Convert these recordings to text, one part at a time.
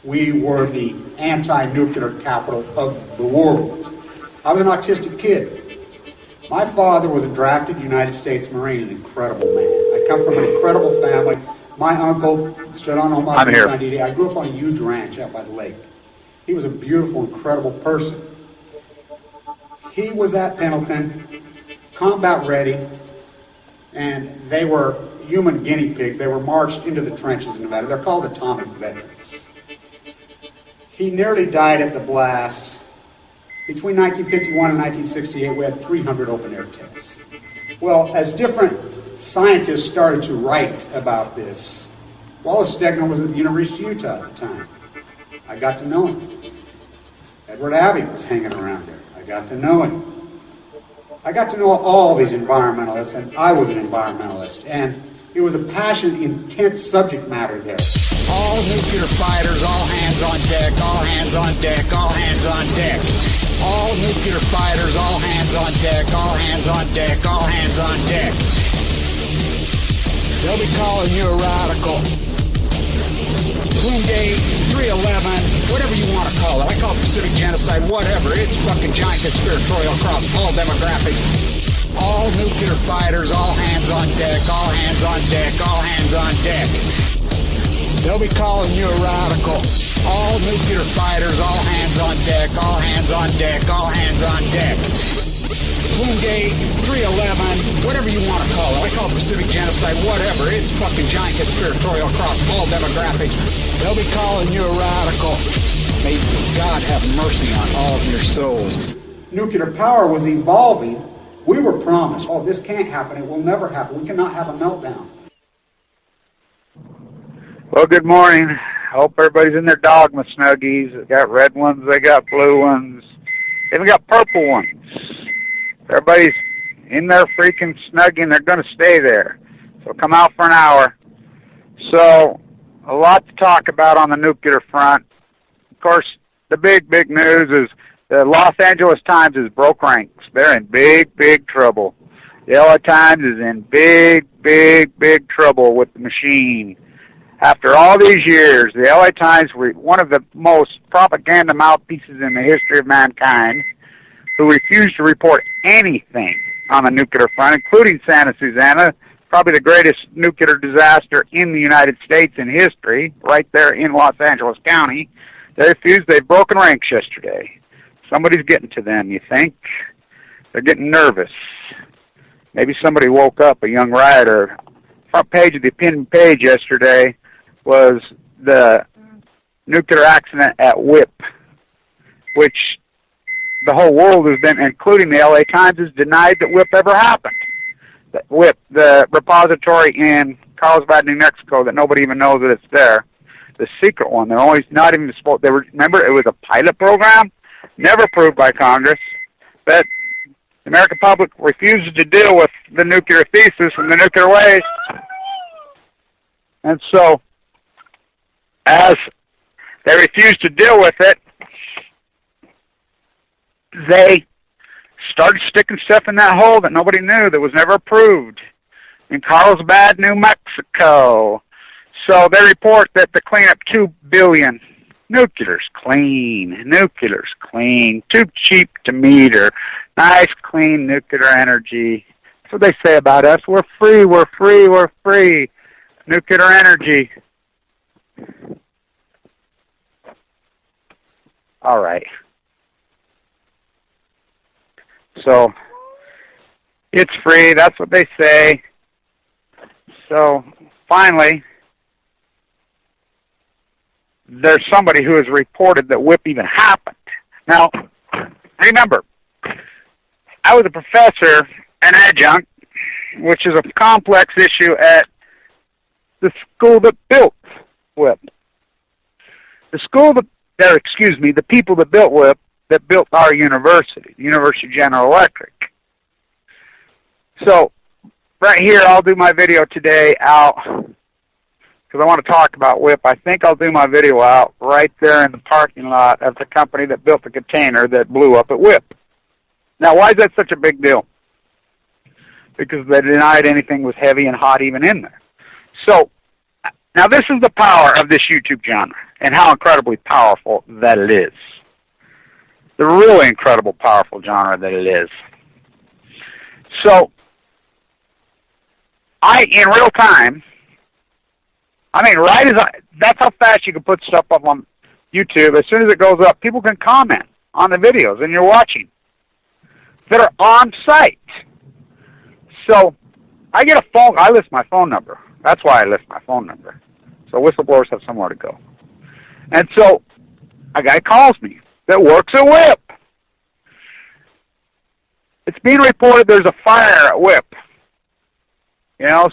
We were the anti-nuclear capital of the world. I was an autistic kid. My father was a drafted United States Marine, an incredible man. I come from an incredible family. My uncle stood on Omaha Beach 90 I grew up on a huge ranch out by the lake. He was a beautiful, incredible person. He was at Pendleton, combat ready, and they were human guinea pig. They were marched into the trenches in Nevada. They're called atomic veterans. He nearly died at the blast. Between 1951 and 1968, we had 300 open-air tests. Well, as different scientists started to write about this, Wallace Stegner was at the University of Utah at the time. I got to know him. Edward Abbey was hanging around there. I got to know him. I got to know all these environmentalists, and I was an environmentalist, and it was a passionate, intense subject matter there. All nuclear fighters, all hands on deck, all hands on deck, all hands on deck. All nuclear fighters, all hands on deck, all hands on deck, all hands on deck. They'll be calling you a radical. Bloomgate, 311, whatever you want to call it. I call it Pacific genocide, whatever. It's fucking giant conspiratorial across all demographics. All nuclear fighters, all hands on deck, all hands on deck, all hands on deck. They'll be calling you a radical. All nuclear fighters, all hands on deck, all hands on deck, all hands on deck. Bloomgate, 311, whatever you want to call it. I call it Pacific genocide, whatever. It's fucking giant conspiratorial across all demographics. They'll be calling you a radical. May God have mercy on all of your souls. Nuclear power was evolving. We were promised, oh, this can't happen. It will never happen. We cannot have a meltdown. Well, good morning. I hope everybody's in their dogma snuggies. They got red ones, they got blue ones, they even got purple ones. Everybody's in their freaking snuggie, and they're going to stay there. So come out for an hour. So, a lot to talk about on the nuclear front. Of course, the big news is the Los Angeles Times has broke ranks. They're in big trouble. The LA Times is in big trouble with the machine. After all these years, the LA Times were one of the most propaganda mouthpieces in the history of mankind, who refused to report anything on the nuclear front, including Santa Susana, probably the greatest nuclear disaster in the United States in history, right there in Los Angeles County. They refused. They've broken ranks yesterday. Somebody's getting to them, you think? They're getting nervous. Maybe somebody woke up, a young rioter. Front page of the opinion page yesterday was the nuclear accident at WIP, which the whole world has been, including the LA Times, has denied that WIP ever happened. That WIP, the repository in Carlsbad, New Mexico, that nobody even knows that it's there, the secret one. They're always not even supposed. They were, remember, it was a pilot program, never approved by Congress, but the American public refuses to deal with the nuclear thesis and the nuclear waste. And so, as they refused to deal with it, they started sticking stuff in that hole that nobody knew, that was never approved, in Carlsbad, New Mexico. So they report that to clean up 2 billion. Nuclear's clean. Nuclear's clean. Too cheap to meter. Nice, clean nuclear energy. That's what they say about us. We're free, we're free, we're free. Nuclear energy. All right. So, it's free. That's what they say. So, finally, there's somebody who has reported that WIP even happened. Now, remember, I was a professor, an adjunct, which is a complex issue at the school that built WIP. The school that, the people that built WIP, that built our university, the University of General Electric. So, right here, I'll do my video today out, because I want to talk about WIP. I think I'll do my video out right there in the parking lot of the company that built the container that blew up at WIP. Now, why is that such a big deal? Because they denied anything was heavy and hot even in there. So, Now, this is the power of this YouTube genre and how incredibly powerful that it is. The really incredible, powerful genre that it is. So, in real time, that's how fast you can put stuff up on YouTube. As soon as it goes up, people can comment on the videos and you're watching that are on site. So, I list my phone number. That's why I list my phone number. So whistleblowers have somewhere to go. And so, a guy calls me that works at WHIP. It's being reported there's a fire at WHIP.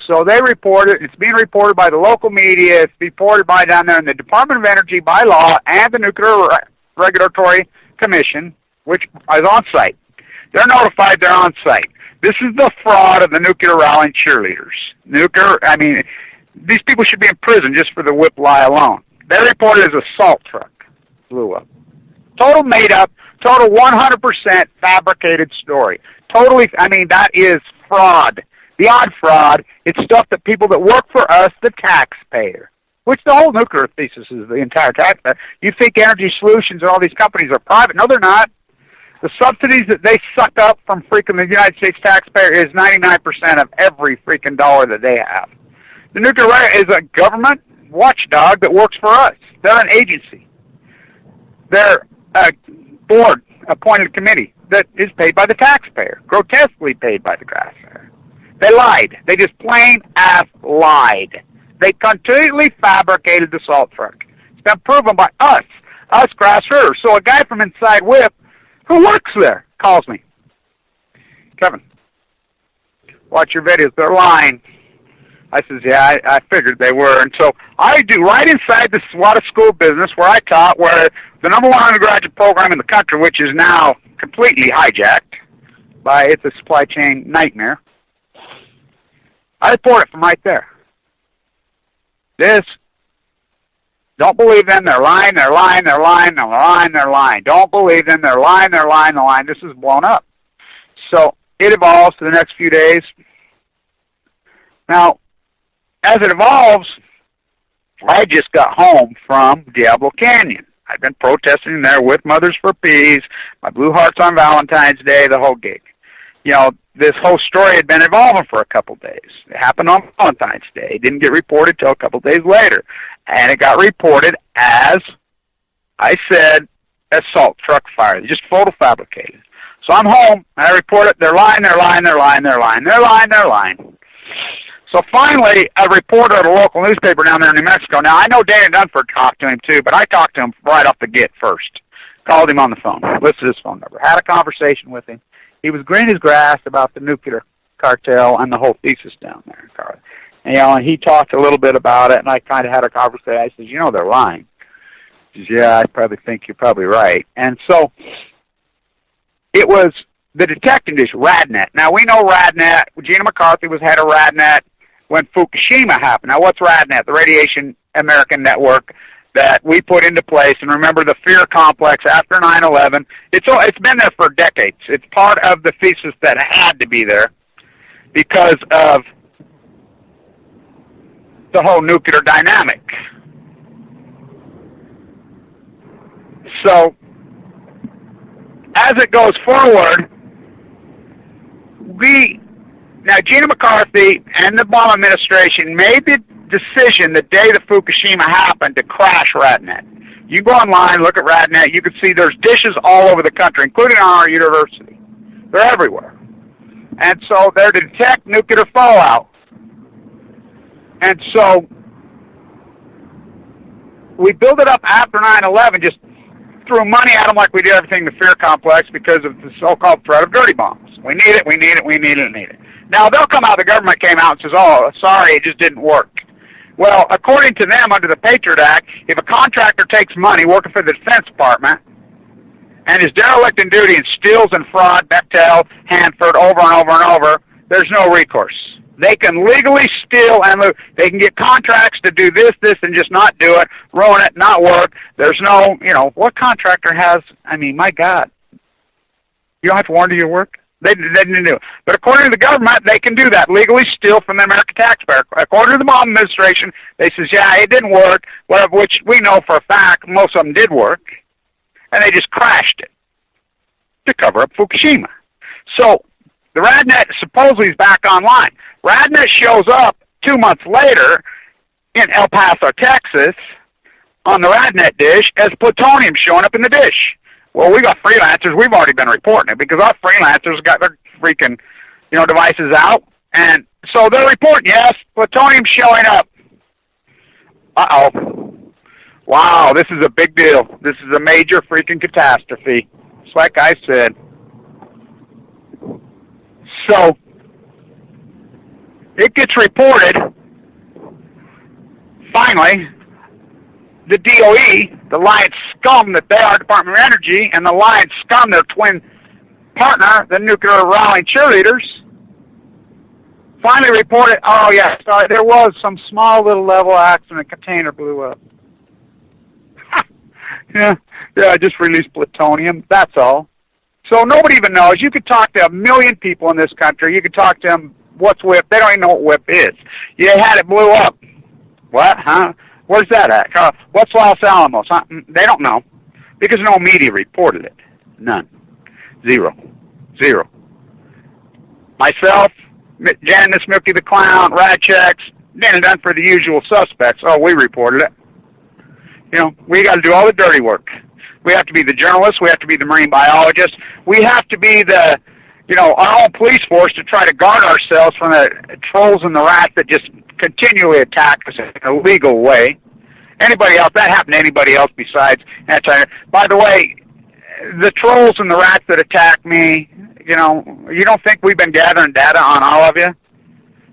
So they report it. It's being reported by the local media. It's reported by down there in the Department of Energy by law and the Nuclear Regulatory Commission, which is on site. They're notified they're on site. This is the fraud of the nuclear rallying cheerleaders. These people should be in prison just for the WHIP lie alone. They reported as a salt truck blew up. Total made up, total 100% fabricated story. Totally, that is fraud. Beyond fraud, it's stuff that people that work for us, the taxpayer, which the whole nuclear thesis is the entire taxpayer. You think Energy Solutions and all these companies are private. No, they're not. The subsidies that they suck up from freaking the United States taxpayer is 99% of every freaking dollar that they have. The nuclear is a government watchdog that works for us. They're an agency. They're a board-appointed committee that is paid by the taxpayer, grotesquely paid by the taxpayer. They lied. They just plain ass lied. They completely fabricated the salt truck. It's been proven by us grassroots. So a guy from inside WHIP who works there calls me. Kevin, watch your videos. They're lying. I says, yeah, I figured they were. And so I do right inside the SWATA school business where I taught, where the #1 undergraduate program in the country, which is now completely hijacked by it's a supply chain nightmare. I report it from right there. Don't believe them, they're lying, they're lying, they're lying, they're lying, they're lying. Don't believe them, they're lying, they're lying, they're lying. This is blown up. So it evolves to the next few days. Now, as it evolves, I just got home from Diablo Canyon. I've been protesting there with Mothers for Peace, my Blue Hearts on Valentine's Day, the whole gig. This whole story had been evolving for a couple days. It happened on Valentine's Day. It didn't get reported till a couple days later. And it got reported as, I said, a salt truck fire. They just photo fabricated. So I'm home, and I report it. They're lying, they're lying, they're lying, they're lying, they're lying, they're lying. So finally, a reporter at a local newspaper down there in New Mexico. Now, I know Dana Dunford talked to him, too, but I talked to him right off the get first. Called him on the phone. Listed his phone number. Had a conversation with him. He was green as grass about the nuclear cartel and the whole thesis down there. And he talked a little bit about it, and I kind of had a conversation. I said, they're lying. He says, yeah, I probably think you're probably right. And so it was the detecting dish, RadNet. Now, we know RadNet. Gina McCarthy was head of RadNet when Fukushima happened. Now, what's RadNet? The Radiation American Network that we put into place. And remember the fear complex after 9/11. It's been there for decades. It's part of the thesis that had to be there because of the whole nuclear dynamic. So as it goes forward, now Gina McCarthy and the Obama administration made the decision the day that Fukushima happened to crash RadNet. You go online, look at RadNet, you can see there's dishes all over the country, including on our university. They're everywhere. And so they're to detect nuclear fallout. And so we built it up after 9/11, just threw money at them like we did everything in the fear complex because of the so-called threat of dirty bombs. We need it, we need it, we need it, we need it. Now, they'll come out, the government came out and says, oh, sorry, it just didn't work. Well, according to them, under the Patriot Act, if a contractor takes money working for the Defense Department and is derelict in duty and steals and fraud Bechtel, Hanford, over and over and over, there's no recourse. They can legally steal and loot. They can get contracts to do this, and just not do it, ruin it, not work. There's no, what contractor has, my God. You don't have to warranty your work? They didn't do it. But according to the government, they can do that, legally steal from the American taxpayer. According to the Obama administration, they says, yeah, it didn't work, which we know for a fact most of them did work, and they just crashed it to cover up Fukushima. So the RadNet supposedly is back online. RadNet shows up 2 months later in El Paso, Texas, on the RadNet dish as plutonium showing up in the dish. Well, we got freelancers. We've already been reporting it because our freelancers got their freaking, devices out, and so they're reporting, yes, plutonium showing up. Uh-oh. Wow, this is a big deal. This is a major freaking catastrophe. It's like I said. So it gets reported, finally, the DOE, the Lion scum that they are, Department of Energy, and the Lion scum, their twin partner, the nuclear rallying cheerleaders, finally reported, oh yeah, sorry, there was some small little level accident, a container blew up. yeah, I just released plutonium, that's all. So nobody even knows. You could talk to a million people in this country, you could talk to them, what's WIP, they don't even know what WIP is. You had it blew up. What, huh? Where's that at? What's Los Alamos? Huh? They don't know because no media reported it. None. Zero. Myself, Janice, Milky the Clown, Rat Checks, done for the usual suspects. Oh, we reported it. We got to do all the dirty work. We have to be the journalists. We have to be the marine biologists. We have to be the, our own police force to try to guard ourselves from the trolls and the rats that just continually attack us in a legal way. Anybody else, that happened to anybody else besides anti. By the way, the trolls and the rats that attack me, you don't think we've been gathering data on all of you?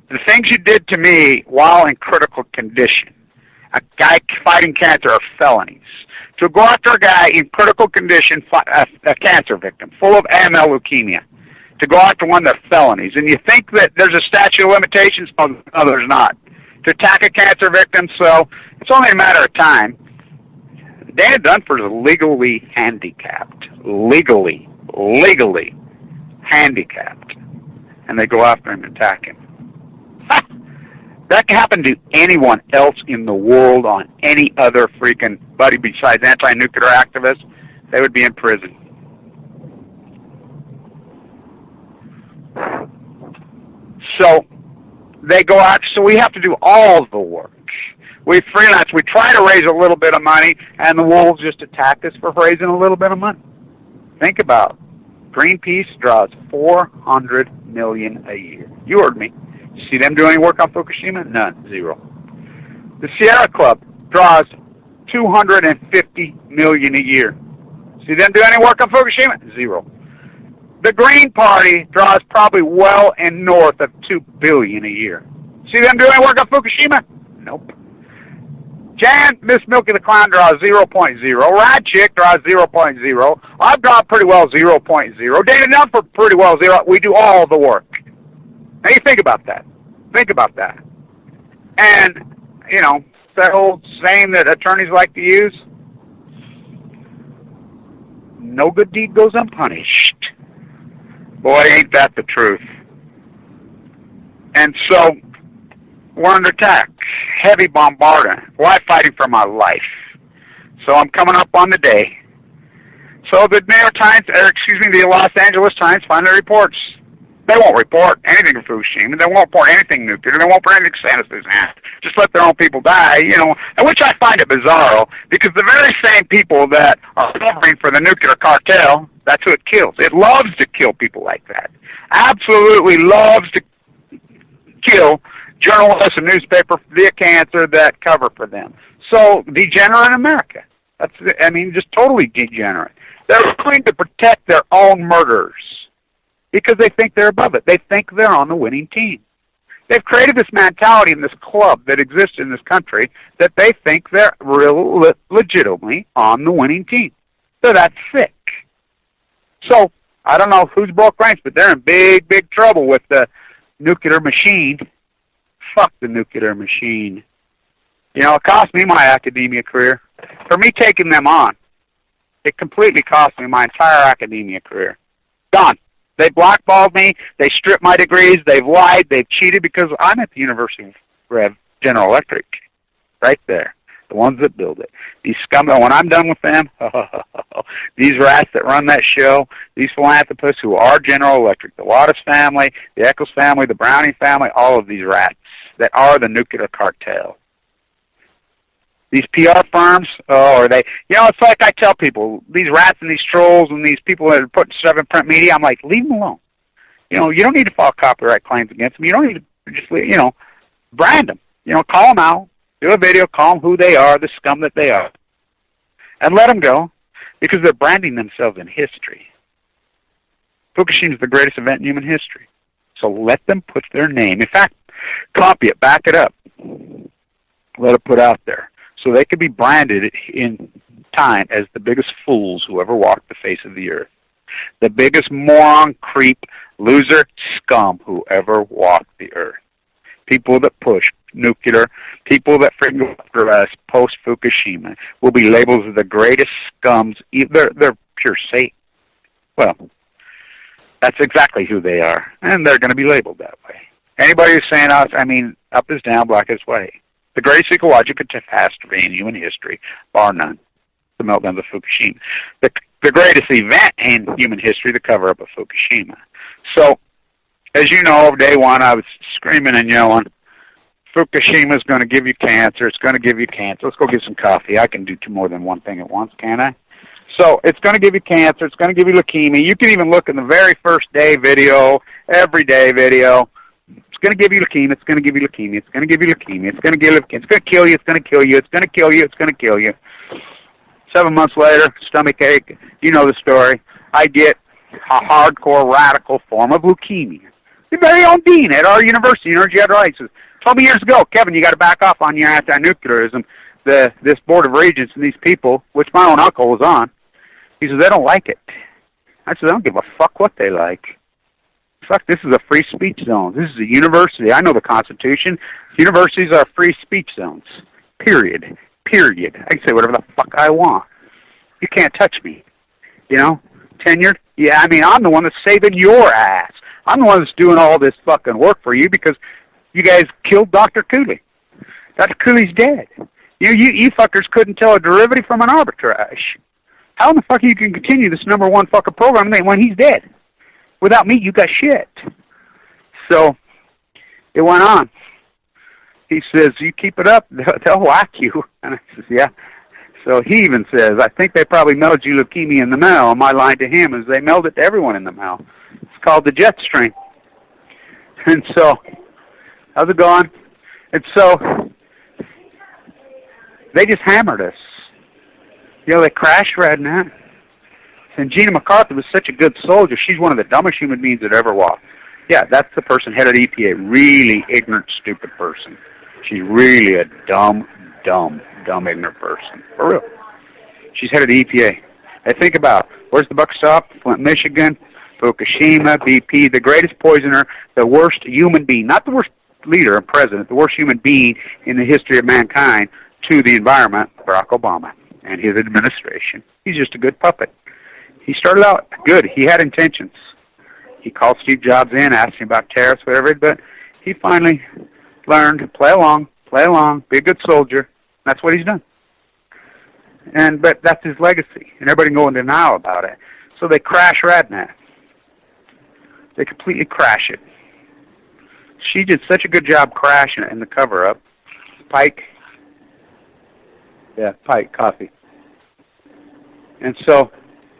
The things you did to me while in critical condition, a guy fighting cancer are felonies. To go after a guy in critical condition, a cancer victim, full of AML leukemia, to go after one, they're felonies. And you think that there's a statute of limitations? No, there's not. To attack a cancer victim, so it's only a matter of time. Dana Dunford is legally handicapped. Legally handicapped. And they go after him and attack him. That can happen to anyone else in the world on any other freaking buddy besides anti-nuclear activists. They would be in prison. So they go out, so we have to do all the work. We freelance, we try to raise a little bit of money, and the wolves just attack us for raising a little bit of money. Think about it. Greenpeace draws $400 million a year. You heard me. You see them do any work on Fukushima? None. Zero. The Sierra Club draws $250 million a year. See them do any work on Fukushima? Zero. The Green Party draws probably well and north of $2 billion a year. See them do any work on Fukushima? Nope. Miss Milky the Clown draws 0.0. Rad Chick draws 0.0. I've drawn pretty well 0.0. Dana Dunford pretty well 0. We do all the work. Now you think about that. And, that old saying that attorneys like to use, no good deed goes unpunished. Boy, ain't that the truth. And so, we're under attack. Heavy bombardment. Well, I'm fighting for my life. So I'm coming up on the day. So the New York Times, the Los Angeles Times finally reports. They won't report anything from Fukushima. They won't report anything nuclear. They won't report anything Santa's hand. Just let their own people die, and which I find it bizarre, because the very same people that are covering for the nuclear cartel, that's who it kills. It loves to kill people like that. Absolutely loves to kill journalists and newspaper via cancer that cover for them. So, degenerate America. Just totally degenerate. They're going to protect their own murderers because they think they're above it. They think they're on the winning team. They've created this mentality in this club that exists in this country that they think they're legitimately on the winning team. So that's sick. So, I don't know who's broke ranks, but they're in big, big trouble with the nuclear machine. Fuck the nuclear machine. It cost me my academia career. For me taking them on, it completely cost me my entire academia career. Gone. They blackballed me. They stripped my degrees. They've lied. They've cheated because I'm at the University of General Electric, right there. The ones that build it. These scum. When I'm done with them, these rats that run that show, these philanthropists who are General Electric, the Wattis family, the Eccles family, the Browning family, all of these rats that are the nuclear cartel. These PR firms, it's like I tell people, these rats and these trolls and these people that are putting stuff in print media, I'm like, leave them alone. You don't need to file copyright claims against them. You don't need to just, brand them. Call them out, do a video, call them who they are, the scum that they are, and let them go because they're branding themselves in history. Fukushima is the greatest event in human history. So let them put their name. In fact, copy it, back it up, let it put out there. So they could be branded in time as the biggest fools who ever walked the face of the earth. The biggest moron, creep, loser, scum who ever walked the earth. People that push nuclear, people that freaking after us post-Fukushima will be labeled as the greatest scums. They're pure Satan. Well, that's exactly who they are, and they're going to be labeled that way. Anybody who's saying, up is down, black is white. The greatest ecological catastrophe in human history, bar none, the meltdown of Fukushima. The greatest event in human history, the cover-up of Fukushima. So, as you know, day one, I was screaming and yelling, Fukushima's going to give you cancer, it's going to give you cancer. Let's go get some coffee. I can do more than one thing at once, can't I? So, it's going to give you cancer, it's going to give you leukemia. You can even look in the very first day video, everyday video. It's going to give you leukemia, it's going to give you leukemia, it's going to give you leukemia, it's going to give you leukemia, it's going to kill you, it's going to kill you, it's going to kill you, it's going to kill you. 7 months later, stomach ache, you know the story. I get a hardcore radical form of leukemia. The very own dean at our university, Energy Hydraulics, told me years ago, Kevin, you got to back off on your anti-nuclearism. This Board of Regents and these people, which my own uncle was on, he says, they don't like it. I said, I don't give a fuck what they like. Fuck, this is a free speech zone. This is a university. I know the Constitution. Universities are free speech zones. Period. I can say whatever the fuck I want. You can't touch me. Tenured? Yeah, I'm the one that's saving your ass. I'm the one that's doing all this fucking work for you because you guys killed Dr. Cooley. Dr. Cooley's dead. You fuckers couldn't tell a derivative from an arbitrage. How in the fuck you can continue this number one fucking program when he's dead? Without me, you got shit. So, it went on. He says, you keep it up, they'll whack you. And I says, yeah. So he even says, I think they probably mailed you leukemia in the mail. And my line to him is they mailed it to everyone in the mail. It's called the jet stream. And so, how's it going? And so, they just hammered us. They crashed Redneck. And Gina McCarthy was such a good soldier. She's one of the dumbest human beings that ever walked. Yeah, that's the person head of the EPA. Really ignorant, stupid person. She's really a dumb, ignorant person. For real. She's head of the EPA. I think about, where's the buck stop? Flint, Michigan, Fukushima, BP, the greatest poisoner, the worst human being, not the worst leader and president, the worst human being in the history of mankind to the environment, Barack Obama and his administration. He's just a good puppet. He started out good. He had intentions. He called Steve Jobs in, asked him about tariffs, whatever, but he finally learned to play along, be a good soldier. That's what he's done. But that's his legacy, and everybody can go in denial about it. So they crash Radnat. They completely crash it. She did such a good job crashing it in the cover-up. Pike. Yeah, Pike, coffee. And so,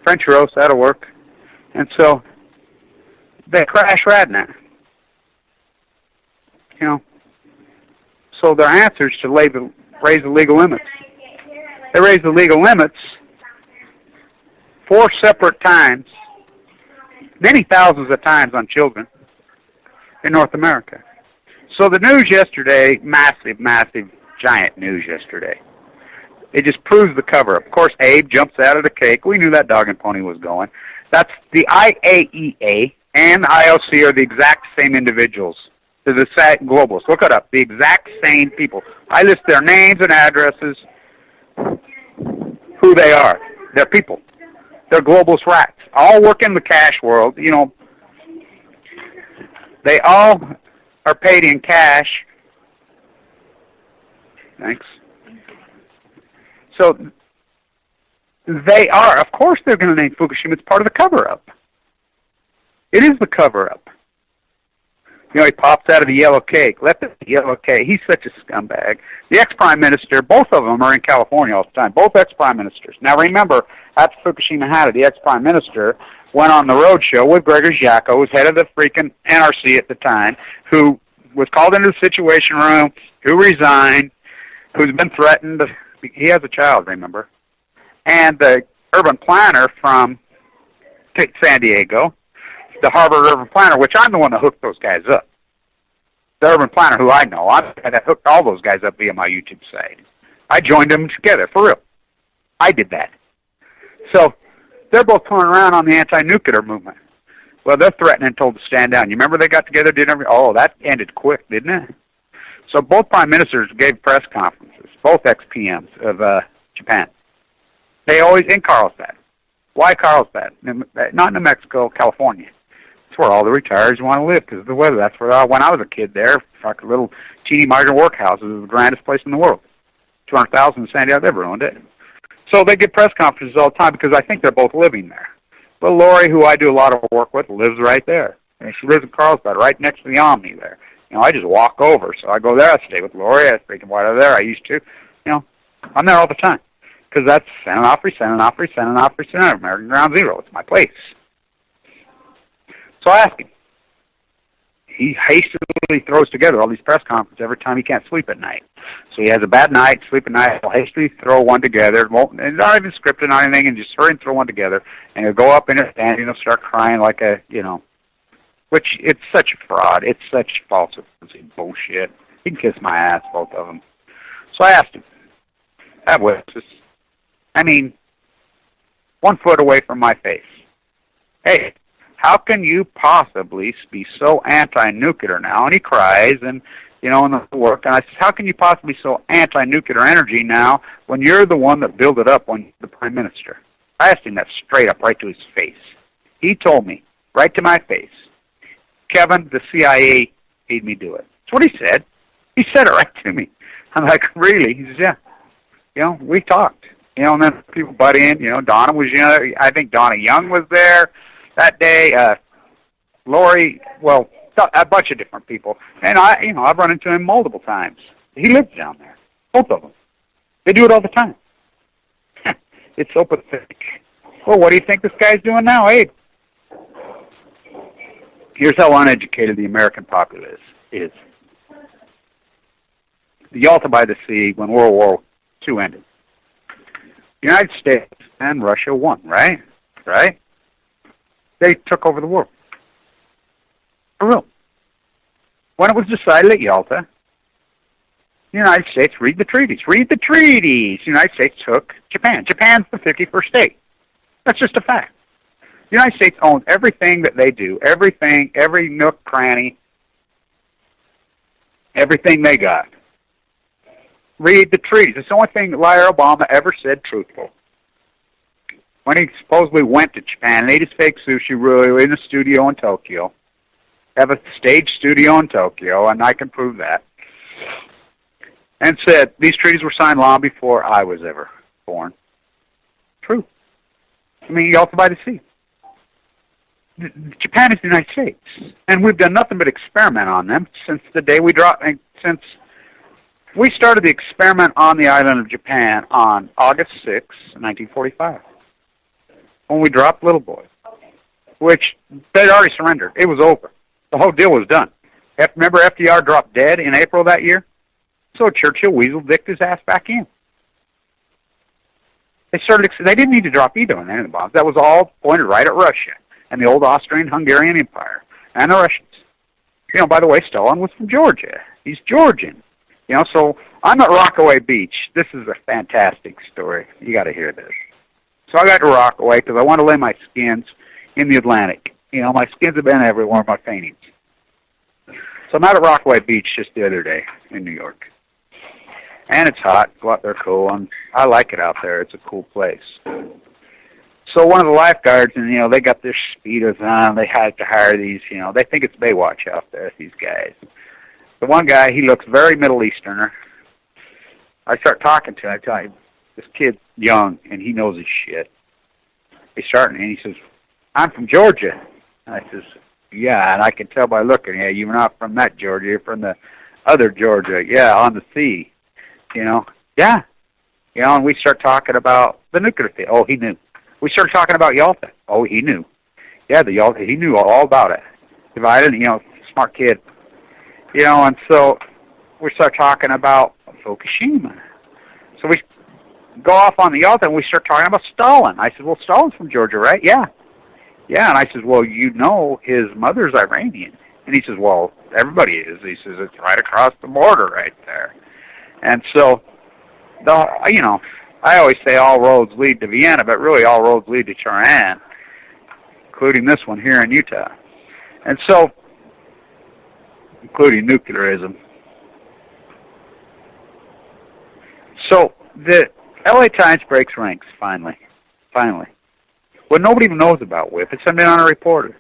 French roast, that'll work. And so, they crash Radnat. So their answer is to raise the legal limits. They raised the legal limits 4 separate times, many thousands of times on children in North America. So the news yesterday, massive, giant news yesterday. It just proves the cover-up. Of course, Abe jumps out of the cake. We knew that dog and pony was going. That's the IAEA and the IOC are the exact same individuals. They're the globalists. Look it up. The exact same people. I list their names and addresses, who they are. They're people. They're globalist rats. All work in the cash world. They all are paid in cash. Thanks. So they are, of course they're going to name Fukushima. It's part of the cover-up. It is the cover-up. You know, he pops out of the yellow cake. Let the yellow cake. He's such a scumbag. The ex-prime minister, both of them are in California all the time, both ex-prime ministers. Now remember, after Fukushima had it, the ex-prime minister went on the road show with Gregory Giacco, who was head of the freaking NRC at the time, who was called into the Situation Room, who resigned, who's been threatened. He has a child, remember. And the urban planner from San Diego, the Harvard urban planner, which I'm the one that hooked those guys up. The urban planner who I know, I hooked all those guys up via my YouTube site. I joined them together, for real. I did that. So they're both touring around on the anti-nuclear movement. Well, they're threatening and told to stand down. You remember they got together, did everything? Oh, that ended quick, didn't it? So both prime ministers gave press conferences, both ex-PMs of Japan. They always in Carlsbad. Why Carlsbad? Not New Mexico, California. It's where all the retirees want to live because of the weather. That's where when I was a kid there, like a little teeny migrant workhouse was the grandest place in the world. 200,000 in San Diego, they've ruined it. So they give press conferences all the time because I think they're both living there. But Lori, who I do a lot of work with, lives right there. And she lives in Carlsbad, right next to the Omni there. You know, I just walk over. So I go there, I stay with Lori, I freaking while I'm there, I used to. You know, I'm there all the time. Because that's San Onofre, American Ground Zero. It's my place. So I ask him. He hastily throws together all these press conferences every time he can't sleep at night. So he has a bad night, sleep at night, he'll hastily throw one together. It's not even scripted or anything, and just hurry and throw one together. And he'll go up in his stand, and he'll start crying like a, you know, which it's such a fraud. It's such falsehood bullshit. He can kiss my ass, both of them. So I asked him. I have witnesses. I mean, 1 foot away from my face. Hey, how can you possibly be so anti-nuclear now? And he cries, and, you know, in the work. And I said, how can you possibly be so anti-nuclear energy now when you're the one that built it up when you're the prime minister? I asked him that straight up, right to his face. He told me, right to my face, Kevin, the CIA made me do it. That's what he said. He said it right to me. I'm like, really? He says, yeah. You know, we talked. You know, and then people butt in. You know, Donna was, you know, I think Donna Young was there that day. Lori, well, a bunch of different people. And I've run into him multiple times. He lives down there. Both of them. They do it all the time. It's so pathetic. Well, what do you think this guy's doing now, Abe? Here's how uneducated the American populace is. The Yalta by the Sea, when World War II ended, the United States and Russia won, right? Right? They took over the world. For real. When it was decided at Yalta, the United States, read the treaties. The United States took Japan. Japan's the 51st state. That's just a fact. The United States owns everything that they do, everything, every nook, cranny, everything they got. Read the treaties. It's the only thing that Liar Obama ever said truthful. When he supposedly went to Japan and ate his fake sushi roll in a studio in Tokyo, have a stage studio in Tokyo, and I can prove that, and said, these treaties were signed long before I was ever born. True. I mean, Yalta by the Sea. Japan is the United States, and we've done nothing but experiment on them since the day we dropped, since we started the experiment on the island of Japan on August 6, 1945, when we dropped Little Boy, which they'd already surrendered. It was over. The whole deal was done. Remember FDR dropped dead in April that year? So Churchill weasel-dicked his ass back in. They didn't need to drop either on any of the bombs. That was all pointed right at Russia and the old Austrian-Hungarian Empire and the Russians. You know, by the way, Stalin was from Georgia. He's Georgian. You know, so I'm at Rockaway Beach. This is a fantastic story. You got to hear this. So I got to Rockaway because I want to lay my skins in the Atlantic. You know, my skins have been everywhere, my paintings. So I'm out at Rockaway Beach just the other day in New York. And it's hot. Go out there cool. And I like it out there. It's a cool place. So one of the lifeguards, and they got their speedos on. They had to hire these. They think it's Baywatch out there. These guys. The one guy, he looks very Middle Easterner. I start talking to him. I tell him, this kid's young and he knows his shit. He's starting, and he says, "I'm from Georgia." And I says, "Yeah," and I can tell by looking. Yeah, you're not from that Georgia. You're from the other Georgia. Yeah, on the sea. Yeah. And we start talking about the nuclear thing. Oh, he knew. We started talking about Yalta. Oh, he knew. Yeah, the Yalta. He knew all about it. If I didn't, smart kid. And so we start talking about Fukushima. So we go off on the Yalta and we start talking about Stalin. I said, "Well, Stalin's from Georgia, right?" Yeah. And I said, "Well, his mother's Iranian." And he says, "Well, everybody is." He says, "It's right across the border right there." And so, I always say all roads lead to Vienna, but really all roads lead to Tehran, including this one here in Utah. And so, including nuclearism. So, the LA Times breaks ranks, finally. What nobody even knows about WIP, it's been on a reporter.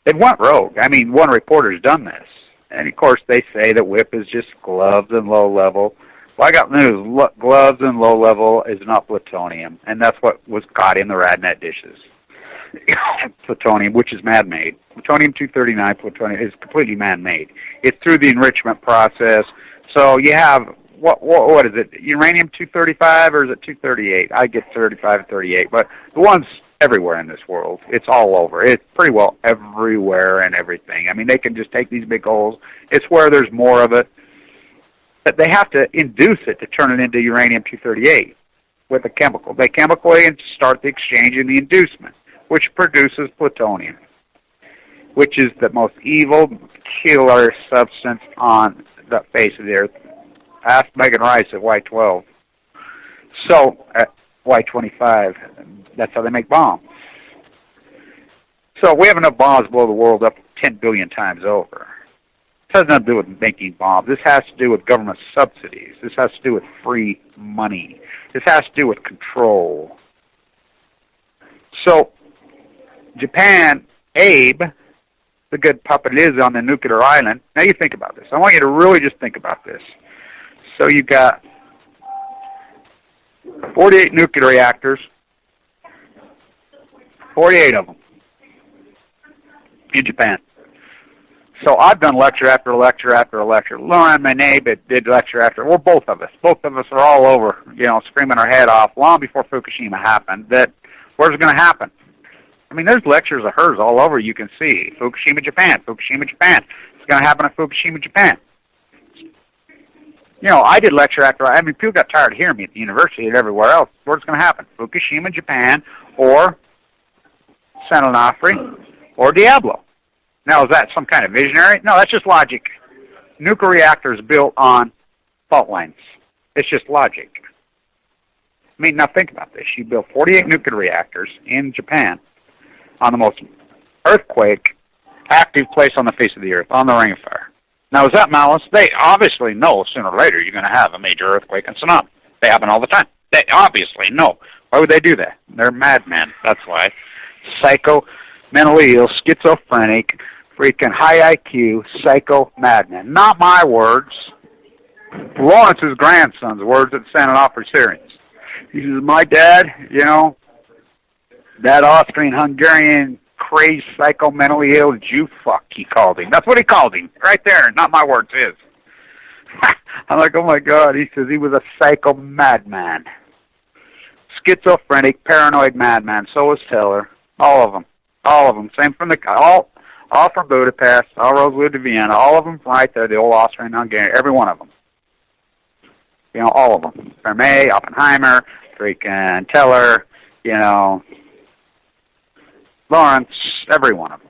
It went rogue. I mean, one reporter's done this. And, of course, they say that WIP is just gloves and low level. Well, I got news. Gloves and low level is not plutonium. And that's what was caught in the Radnet dishes. Plutonium, which is man-made. Plutonium-239 plutonium is completely man-made. It's through the enrichment process. So you have, what is it, uranium-235 or is it 238? I get 35 and 38. But the one's everywhere in this world. It's all over. It's pretty well everywhere and everything. I mean, they can just take these big holes. It's where there's more of it. But they have to induce it to turn it into uranium-238 with a chemical. They chemically start the exchange in the inducement, which produces plutonium, which is the most evil, killer substance on the face of the earth. Ask Megan Rice at Y12. So, at Y25, that's how they make bombs. So we have enough bombs to blow the world up 10 billion times over. This has nothing to do with making bombs. This has to do with government subsidies. This has to do with free money. This has to do with control. So, Japan, Abe, the good puppet is on the nuclear island. Now you think about this. I want you to really just think about this. So you've got 48 nuclear reactors, 48 of them in Japan. So I've done lecture after lecture after lecture. Lauren, my neighbor, did lecture after. Well, both of us are all over, screaming our head off long before Fukushima happened that where's it going to happen? I mean, there's lectures of hers all over you can see. Fukushima, Japan. Fukushima, Japan. It's going to happen in Fukushima, Japan. I did lecture after. People got tired of hearing me at the university and everywhere else. Where's it going to happen? Fukushima, Japan, or San Onofre, or Diablo. Now, is that some kind of visionary? No, that's just logic. Nuclear reactors built on fault lines. It's just logic. Now think about this. You built 48 nuclear reactors in Japan on the most earthquake-active place on the face of the earth, on the Ring of Fire. Now, is that malice? They obviously know sooner or later you're going to have a major earthquake and tsunami. They happen all the time. They obviously know. Why would they do that? They're madmen. That's why. Psycho, mentally ill, schizophrenic, freaking high IQ, psycho madmen. Not my words. Lawrence's grandson's words at San Onofre hearings. He says, my dad, that Austrian-Hungarian crazed, psycho, mentally ill Jew fuck, he called him. That's what he called him. Right there. Not my words, his. I'm like, oh my God. He says he was a psycho madman. Schizophrenic, paranoid madman. So was Teller. All of them. All of them. Same from all from Budapest. All roads lead to Vienna. All of them from right there. The old Austrian-Hungarian. Every one of them. All of them. Fermi, Oppenheimer, freaking Teller, Lawrence, every one of them.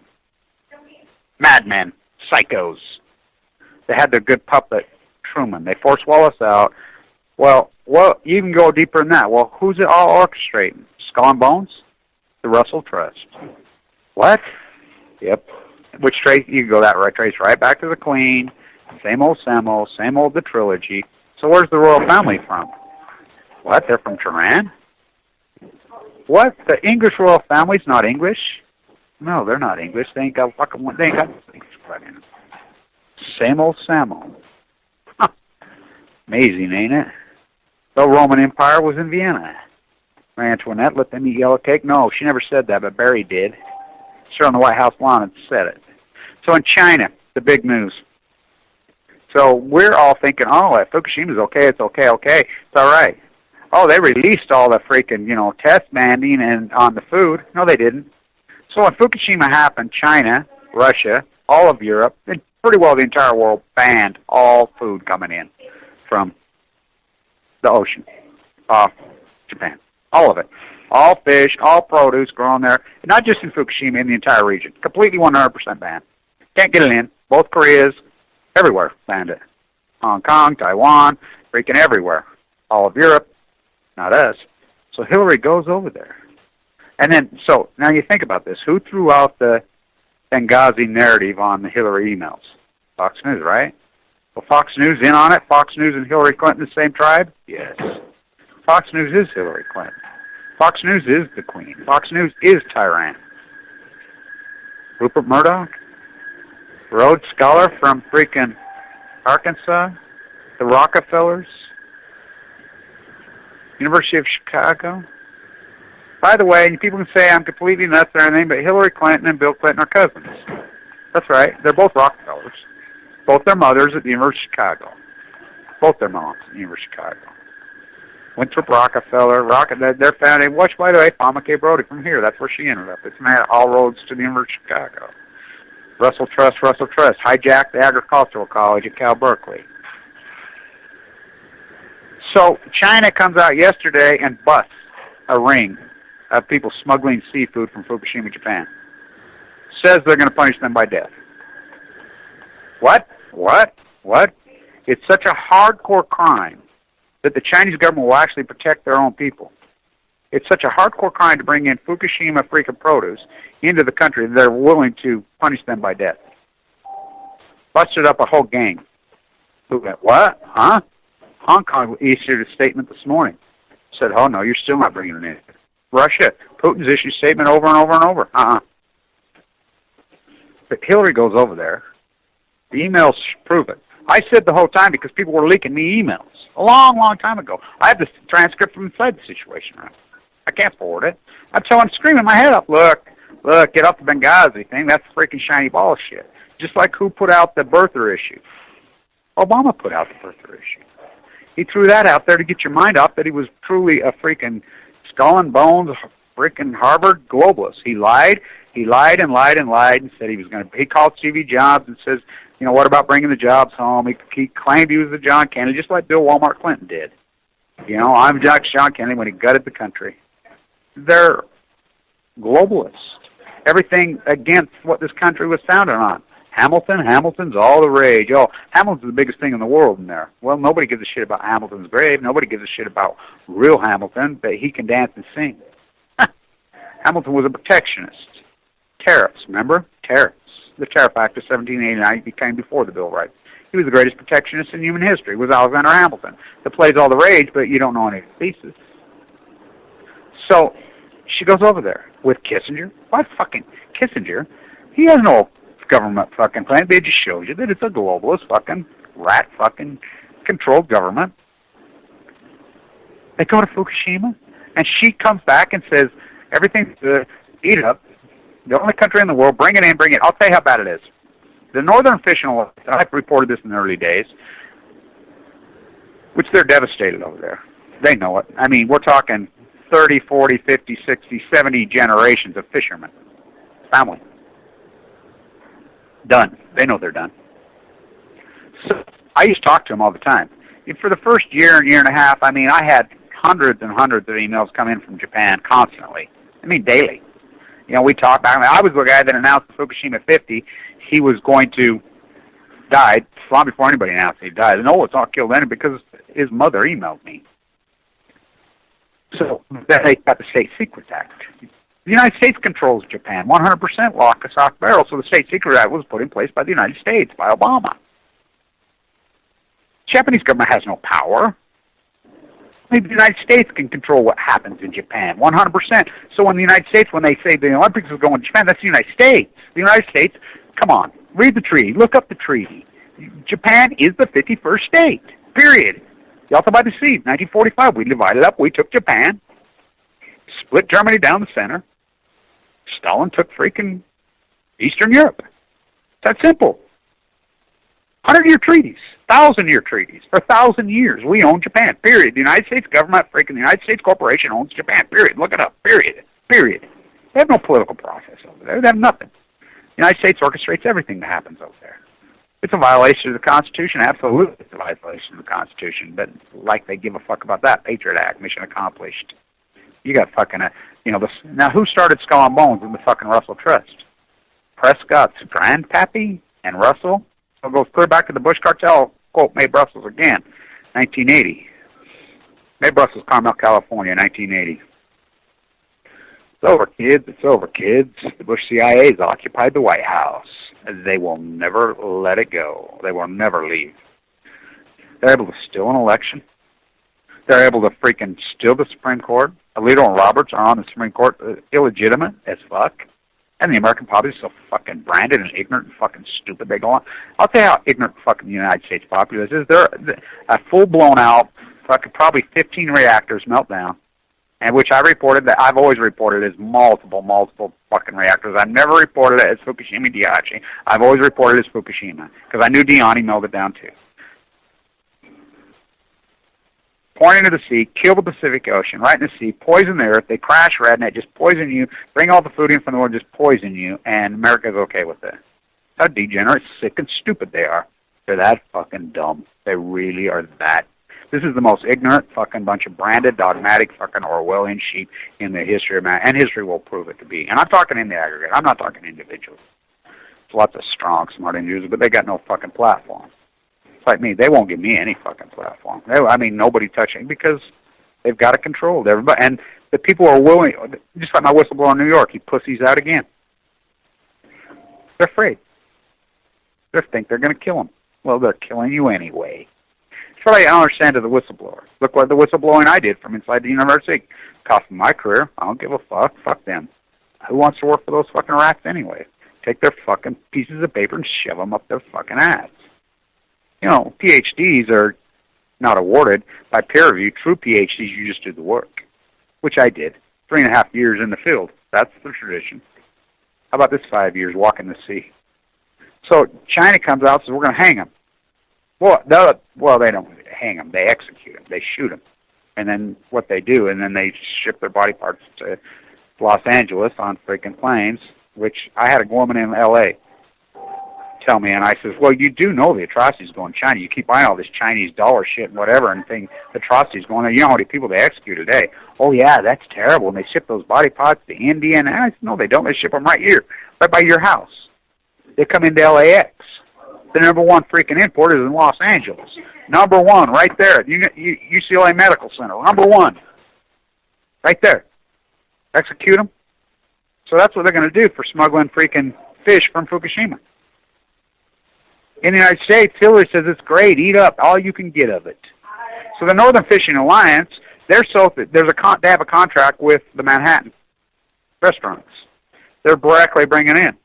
Madmen, psychos. They had their good puppet, Truman. They forced Wallace out. Well, you can go deeper than that. Well, who's it all orchestrating? Skull and Bones? The Russell Trust. What? Yep. Which trace, you can go that right, trace right back to the Queen. Same old Semo, same old the trilogy. So where's the royal family from? What? They're from Tehran? What? The English royal family's not English? No, they're not English. They ain't got fucking one. They ain't got English blood in them. Same old Samo. Huh. Amazing, ain't it? The Roman Empire was in Vienna. Marie Antoinette let them eat yellow cake? No, she never said that, but Barry did. Sure, on the White House lawn and said it. So in China, the big news. So we're all thinking, oh, if Fukushima's okay, it's okay, it's all right. Oh, they released all the freaking, test banding and on the food. No, they didn't. So when Fukushima happened, China, Russia, all of Europe, and pretty well the entire world banned all food coming in from the ocean off Japan. All of it. All fish, all produce grown there. Not just in Fukushima, in the entire region. Completely 100% banned. Can't get it in. Both Koreas, everywhere banned it. Hong Kong, Taiwan, freaking everywhere. All of Europe, not us. So Hillary goes over there. And then, so now you think about this. Who threw out the Benghazi narrative on the Hillary emails? Fox News, right? Well, Fox News in on it? Fox News and Hillary Clinton the same tribe? Yes. Fox News is Hillary Clinton. Fox News is the Queen. Fox News is Tyrann. Rupert Murdoch, Rhodes Scholar from freaking Arkansas, the Rockefellers, University of Chicago. By the way, people can say I'm completely nuts or anything, but Hillary Clinton and Bill Clinton are cousins. That's right. They're both Rockefellers. Both their mothers at the University of Chicago. Both their moms at the University of Chicago. Winthrop Rockefeller, they're founded, which, by the way, Palma K. Brody from here. That's where she ended up. It's made all roads to the University of Chicago. Russell Trust hijacked the Agricultural College at Cal Berkeley. So China comes out yesterday and busts a ring of people smuggling seafood from Fukushima, Japan. Says they're going to punish them by death. What? It's such a hardcore crime that the Chinese government will actually protect their own people. It's such a hardcore crime to bring in Fukushima freaking produce into the country that they're willing to punish them by death. Busted up a whole gang. Who went, what? Huh? Hong Kong issued a statement this morning. Said, oh, no, you're still not bringing it in. Russia, Putin's issued a statement over and over and over. But Hillary goes over there. The emails prove it. I said the whole time because people were leaking me emails a long, long time ago. I have the transcript from inside the Situation Room. I can't forward it. I'm screaming my head up. Look, get off the Benghazi thing. That's freaking shiny ball shit. Just like who put out the birther issue? Obama put out the birther issue. He threw that out there to get your mind off that he was truly a freaking skull and bones, freaking Harvard globalist. He lied and said he was going to. He called Stevie Jobs and says, what about bringing the jobs home? He claimed he was the John Kennedy, just like Bill Walmart Clinton did. I'm John Kennedy when he gutted the country. They're globalists. Everything against what this country was founded on. Hamilton's all the rage. Oh, Hamilton's the biggest thing in the world in there. Well, nobody gives a shit about Hamilton's grave. Nobody gives a shit about real Hamilton, but he can dance and sing. Hamilton was a protectionist. Tariffs, remember? Tariffs. The Tariff Act of 1789 became before the Bill of Rights. He was the greatest protectionist in human history. It was Alexander Hamilton. That plays all the rage, but you don't know any of the pieces. So she goes over there with Kissinger. Why fucking Kissinger? He has no government fucking plan. It just shows you that it's a globalist fucking rat fucking controlled government. They go to Fukushima, and she comes back and says, everything's eat it up. The only country in the world, bring it in, bring it. I'll tell you how bad it is. The Northern Fishing, I've reported this in the early days, which they're devastated over there. They know it. I mean, we're talking 30, 40, 50, 60, 70 generations of fishermen. Family. Done. They know they're done. So I used to talk to them all the time. And for the first year and a half, I mean, I had hundreds and hundreds of emails come in from Japan constantly. I mean, daily. We talked. I was the guy that announced Fukushima 50. He was going to die long before anybody announced he died. And it's not killed then because his mother emailed me. So then they got the State Secrets Act. The United States controls Japan, 100% lock, stock, barrel. So the State Secrets Act was put in place by the United States, by Obama. Japanese government has no power. Only the United States can control what happens in Japan, 100%. So when the United States, when they say the Olympics is going to Japan, that's the United States. The United States, come on, read the treaty, look up the treaty. Japan is the 51st state, period. Yalta by the Sea, 1945, we divided up, we took Japan, split Germany down the center. Stalin took freaking Eastern Europe. It's that simple. 100-year treaties, 1,000-year treaties. For 1,000 years, we own Japan, period. The United States government, freaking the United States corporation owns Japan, period. Look it up, period. Period. They have no political process over there. They have nothing. The United States orchestrates everything that happens over there. It's a violation of the Constitution, absolutely. It's a violation of the Constitution, but like they give a fuck about that. Patriot Act, mission accomplished. You got fucking, now who started Skull and Bones in the fucking Russell Trust? Prescott's grandpappy and Russell? So it goes clear back to the Bush Cartel, quote, May Brussels again, 1980. May Brussels, Carmel, California, 1980. It's over, kids. It's over, kids. The Bush CIA's occupied the White House. They will never let it go. They will never leave. They're able to steal an election. They're able to freaking steal the Supreme Court. Alito and Roberts are on the Supreme Court, illegitimate as fuck. And the American populace is so fucking branded and ignorant and fucking stupid they go on. I'll tell you how ignorant fucking the United States populace is. They're a full-blown out, fucking probably 15 reactors meltdown, and which I reported that I've always reported as multiple fucking reactors. I've never reported it as Fukushima Daiichi. I've always reported it as Fukushima because I knew Diani melted down too. Pouring into the sea, kill the Pacific Ocean, right in the sea, poison the earth, they crash redneck, just poison you, bring all the food in from the world, just poison you, and America's okay with it. How degenerate, sick, and stupid they are. They're that fucking dumb. They really are that. This is the most ignorant fucking bunch of branded, dogmatic, fucking Orwellian sheep in the history of man, and history will prove it to be. And I'm talking in the aggregate. I'm not talking individuals. There's lots of strong, smart individuals, but they got no fucking platform. Like me, they won't give me any fucking platform. Nobody touching because they've got it controlled. Everybody, and the people are willing, just like my whistleblower in New York, he pussies out again. They're afraid. They think they're going to kill him. Well, they're killing you anyway. That's what I don't understand to the whistleblower. Look what the whistleblowing I did from inside the university. Cost me my career. I don't give a fuck. Fuck them. Who wants to work for those fucking rats anyway? Take their fucking pieces of paper and shove them up their fucking ass. PhDs are not awarded by peer review. True PhDs, you just do the work, which I did. 3.5 years in the field. That's the tradition. How about this 5 years walking the sea? So China comes out and says, we're going to hang them. Well, they don't hang them. They execute them. They shoot them. And then what they do, and then they ship their body parts to Los Angeles on freaking planes, which I had a woman in L.A. tell me, and I says, well, you do know the atrocities going to China. You keep buying all this Chinese dollar shit and whatever, and think atrocities going there. You know how many people they execute a day. Oh, yeah, that's terrible. And they ship those body parts to India. And I said, no, they don't. They ship them right here, right by your house. They come into LAX. The number one freaking import is in Los Angeles. Number one, right there at UCLA Medical Center. Number one, right there. Execute them. So that's what they're going to do for smuggling freaking fish from Fukushima. In the United States, Hillary says it's great, eat up all you can get of it. So the Northern Fishing Alliance, they have a contract with the Manhattan restaurants. They're directly bringing in.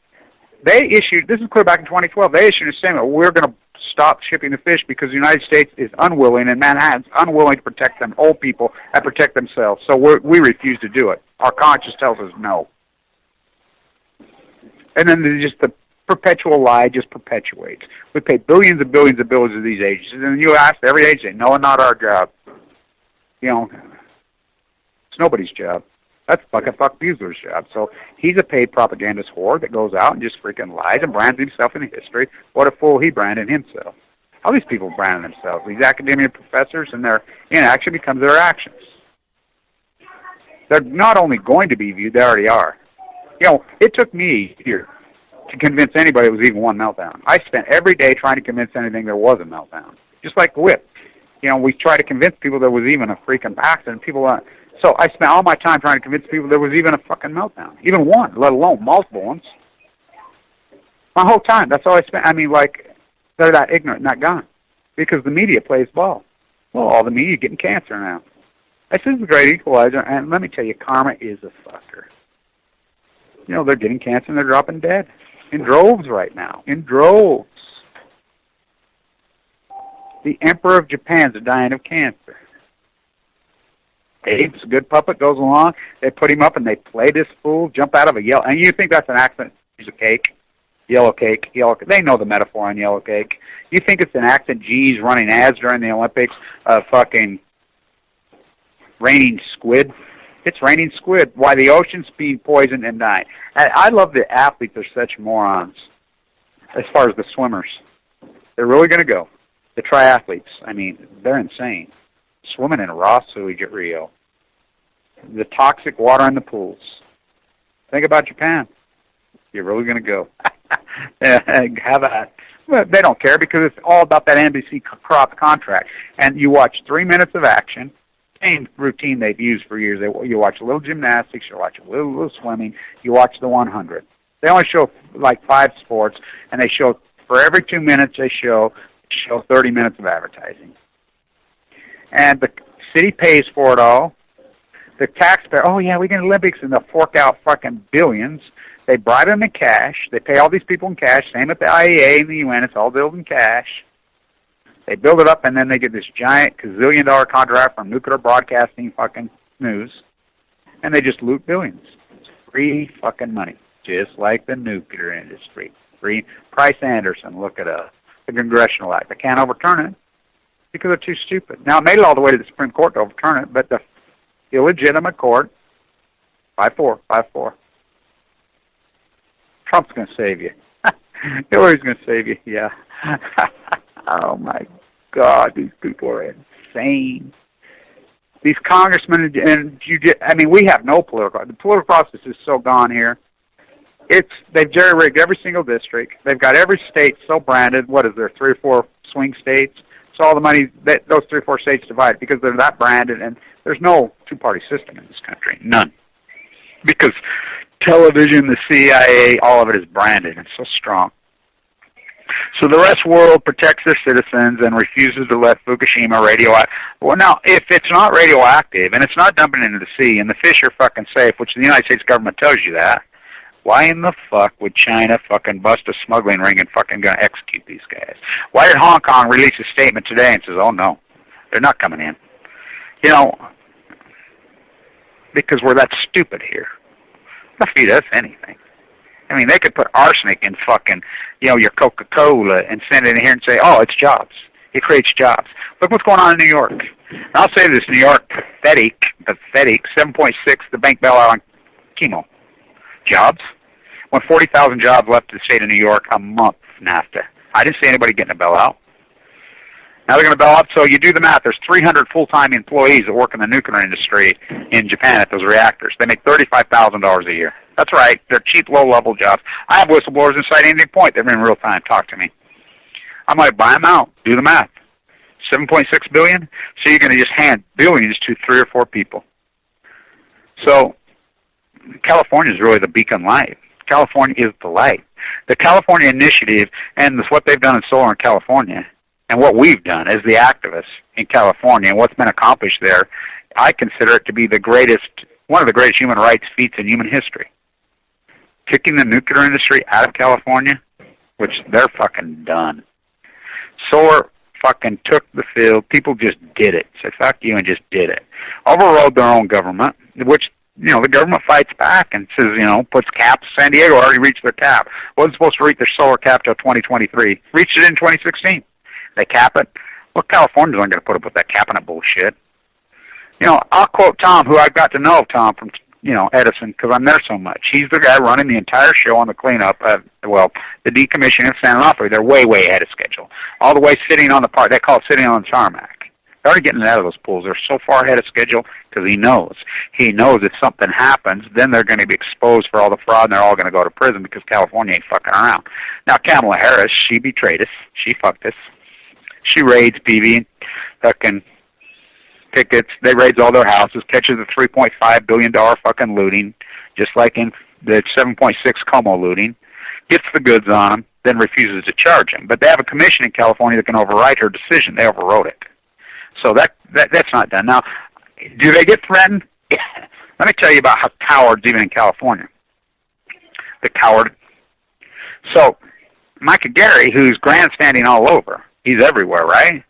They issued, this is clear back in 2012, they issued a statement, we're going to stop shipping the fish because the United States is unwilling and Manhattan's unwilling to protect them old people and protect themselves. So we refuse to do it. Our conscience tells us no. And then the perpetual lie just perpetuates. We pay billions and billions and billions of these agencies, and you ask every agency, no, not our job. It's nobody's job. That's fuck Buesler's job. So he's a paid propagandist whore that goes out and just freaking lies and brands himself in history. What a fool he branded himself. How these people branded themselves? These academia professors, and their inaction becomes their actions. They're not only going to be viewed, they already are. It took me a year to convince anybody it was even one meltdown. I spent every day trying to convince anything there was a meltdown. Just like the whip. We try to convince people there was even a freaking accident. So I spent all my time trying to convince people there was even a fucking meltdown. Even one, let alone multiple ones. My whole time, that's all I spent. They're that ignorant and that gone. Because the media plays ball. Well, all the media getting cancer now. This is a great equalizer, and let me tell you, karma is a fucker. You know, they're getting cancer and they're dropping dead in droves right now. In droves. The Emperor of Japan's dying of cancer. Abe's a good puppet, goes along. They put him up and they play this fool jump out of a yellow. And you think that's an accident? Piece of cake. Yellow cake. Yellow cake. They know the metaphor on yellow cake. You think it's an accident G's running ads during the Olympics of fucking raining squid? It's raining squid. Why the ocean's being poisoned and dying. I love the athletes are such morons as far as the swimmers. They're really going to go. The triathletes, I mean, they're insane. Swimming in raw sewage at Rio. The toxic water in the pools. Think about Japan. You're really going to go. Have that. Well, they don't care because it's all about that NBC contract. And you watch 3 minutes of action, same routine they've used for years. You watch a little gymnastics, you watch a little swimming, you watch the 100. They only show like 5 sports, and they show, for every 2 minutes they show 30 minutes of advertising. And the city pays for it all. The taxpayer, oh yeah, we get Olympics, and they'll fork out fucking billions. They bribe them in cash. They pay all these people in cash. Same at the IEA and the UN. It's all billed in cash. They build it up, and then they get this giant gazillion-dollar contract from Nuclear Broadcasting fucking News, and they just loot billions. It's free fucking money, just like the nuclear industry. Free. Price Anderson, look it up. The Congressional Act. They can't overturn it because they're too stupid. Now, it made it all the way to the Supreme Court to overturn it, but the illegitimate court, 5-4. Trump's going to save you. Hillary's going to save you, yeah. Oh, my God, these people are insane. These congressmen, and I mean, we have no political. The political process is so gone here. They've jerry-rigged every single district. They've got every state so branded. What is there, 3 or 4 swing states? So all the money, those 3 or 4 states divide because they're that branded, and there's no two-party system in this country. None. Because television, the CIA, all of it is branded and so strong. So the rest of the world protects their citizens and refuses to let Fukushima radioactive. Well, now, if it's not radioactive and it's not dumping into the sea and the fish are fucking safe, which the United States government tells you that, why in the fuck would China fucking bust a smuggling ring and fucking gonna execute these guys? Why did Hong Kong release a statement today and says, oh no, they're not coming in? You know, because we're that stupid here. They'll feed us anything. I mean, they could put arsenic in fucking, you know, your Coca-Cola and send it in here and say, oh, it's jobs. It creates jobs. Look what's going on in New York. And I'll say this, New York, pathetic, 7.6, the bank bailout on chemo. Jobs. When 40,000 jobs left the state of New York a month from NAFTA. I didn't see anybody getting a bailout. Now they're going to bail out, so you do the math. There's 300 full-time employees that work in the nuclear industry in Japan at those reactors. They make $35,000 a year. That's right. They're cheap, low-level jobs. I have whistleblowers inside Indian Point. They're in real time. Talk to me. I might buy them out. Do the math. $7.6 billion? So you're going to just hand billions to 3 or 4 people. So California is really the beacon light. California is the light. The California Initiative and what they've done in solar in California and what we've done as the activists in California and what's been accomplished there, I consider it to be one of the greatest human rights feats in human history. Kicking the nuclear industry out of California, which they're fucking done. Solar fucking took the field. People just did it. Said, fuck you, and just did it. Overrode their own government, which, you know, the government fights back and says, you know, puts caps. San Diego already reached their cap. Wasn't supposed to reach their solar cap till 2023. Reached it in 2016. They cap it. Well, Californians aren't going to put up with that capping it bullshit. You know, I'll quote Tom, who I've got to know Tom from, you know, Edison, because I'm there so much. He's the guy running the entire show on the cleanup, the decommissioning of San Onofre. They're way, way ahead of schedule. All the way sitting on the part, they call it sitting on the tarmac. They're already getting it out of those pools. They're so far ahead of schedule because he knows. He knows if something happens, then they're going to be exposed for all the fraud, and they're all going to go to prison because California ain't fucking around. Now, Kamala Harris, she betrayed us. She fucked us. She raids PV, fucking tickets. They raids all their houses, catches the $3.5 billion fucking looting, just like in the 7.6 Como looting, gets the goods on them, then refuses to charge them. But they have a commission in California that can override her decision. They overrode it. So that's not done. Now, Do they get threatened? Let me tell you about how cowards, even in California. The coward. So, Micah Gary, who's grandstanding all over, he's everywhere, right?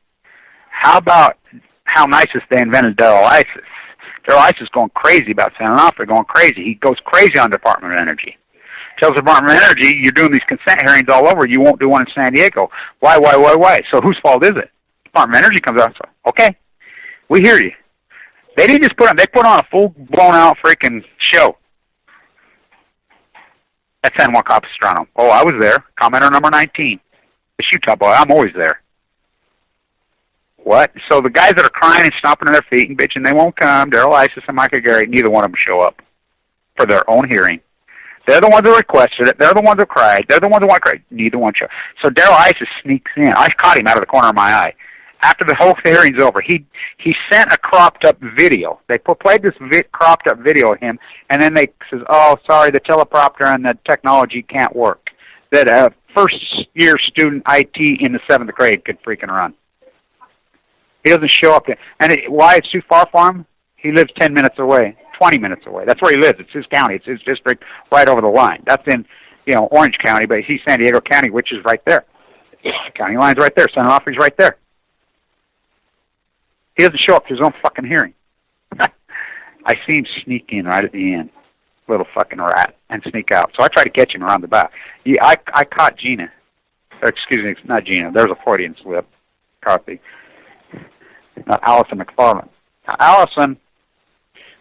How about how nice is they invented Daryl Isis? Daryl Isis is going crazy about San Onofre, going crazy. He goes crazy on Department of Energy. Tells the Department of Energy, you're doing these consent hearings all over, you won't do one in San Diego. Why? So whose fault is it? Department of Energy comes out and says, okay, we hear you. They didn't just they put on a full blown out freaking show at San Juan Capistrano. Oh, I was there. Commenter number 19. The Utah boy, I'm always there. What? So the guys that are crying and stomping on their feet and bitching, they won't come. Daryl Isis and Micah Gary, neither one of them show up for their own hearing. They're the ones that requested it. They're the ones that cried. They're the ones that want to cry. Neither one show. So Daryl Isis sneaks in. I caught him out of the corner of my eye. After the whole hearing's over, he sent a cropped up video. They played this cropped up video of him, and then they says, "Oh, sorry, the teleprompter and the technology can't work. That a first year student IT in the 7th grade could freaking run." He doesn't show up there, and why it's too far for him? He lives 10 minutes away, 20 minutes away. That's where he lives. It's his county. It's his district, right over the line. That's in Orange County, but he's San Diego County, which is right there. County line's right there. San Onofre's right there. He doesn't show up to his own fucking hearing. I see him sneak in right at the end, little fucking rat, and sneak out. So I try to catch him around the back. I caught Gina. Or excuse me, not Gina. There's a Freudian slip. Carthy. Not Allison McFarland. Now, Allison,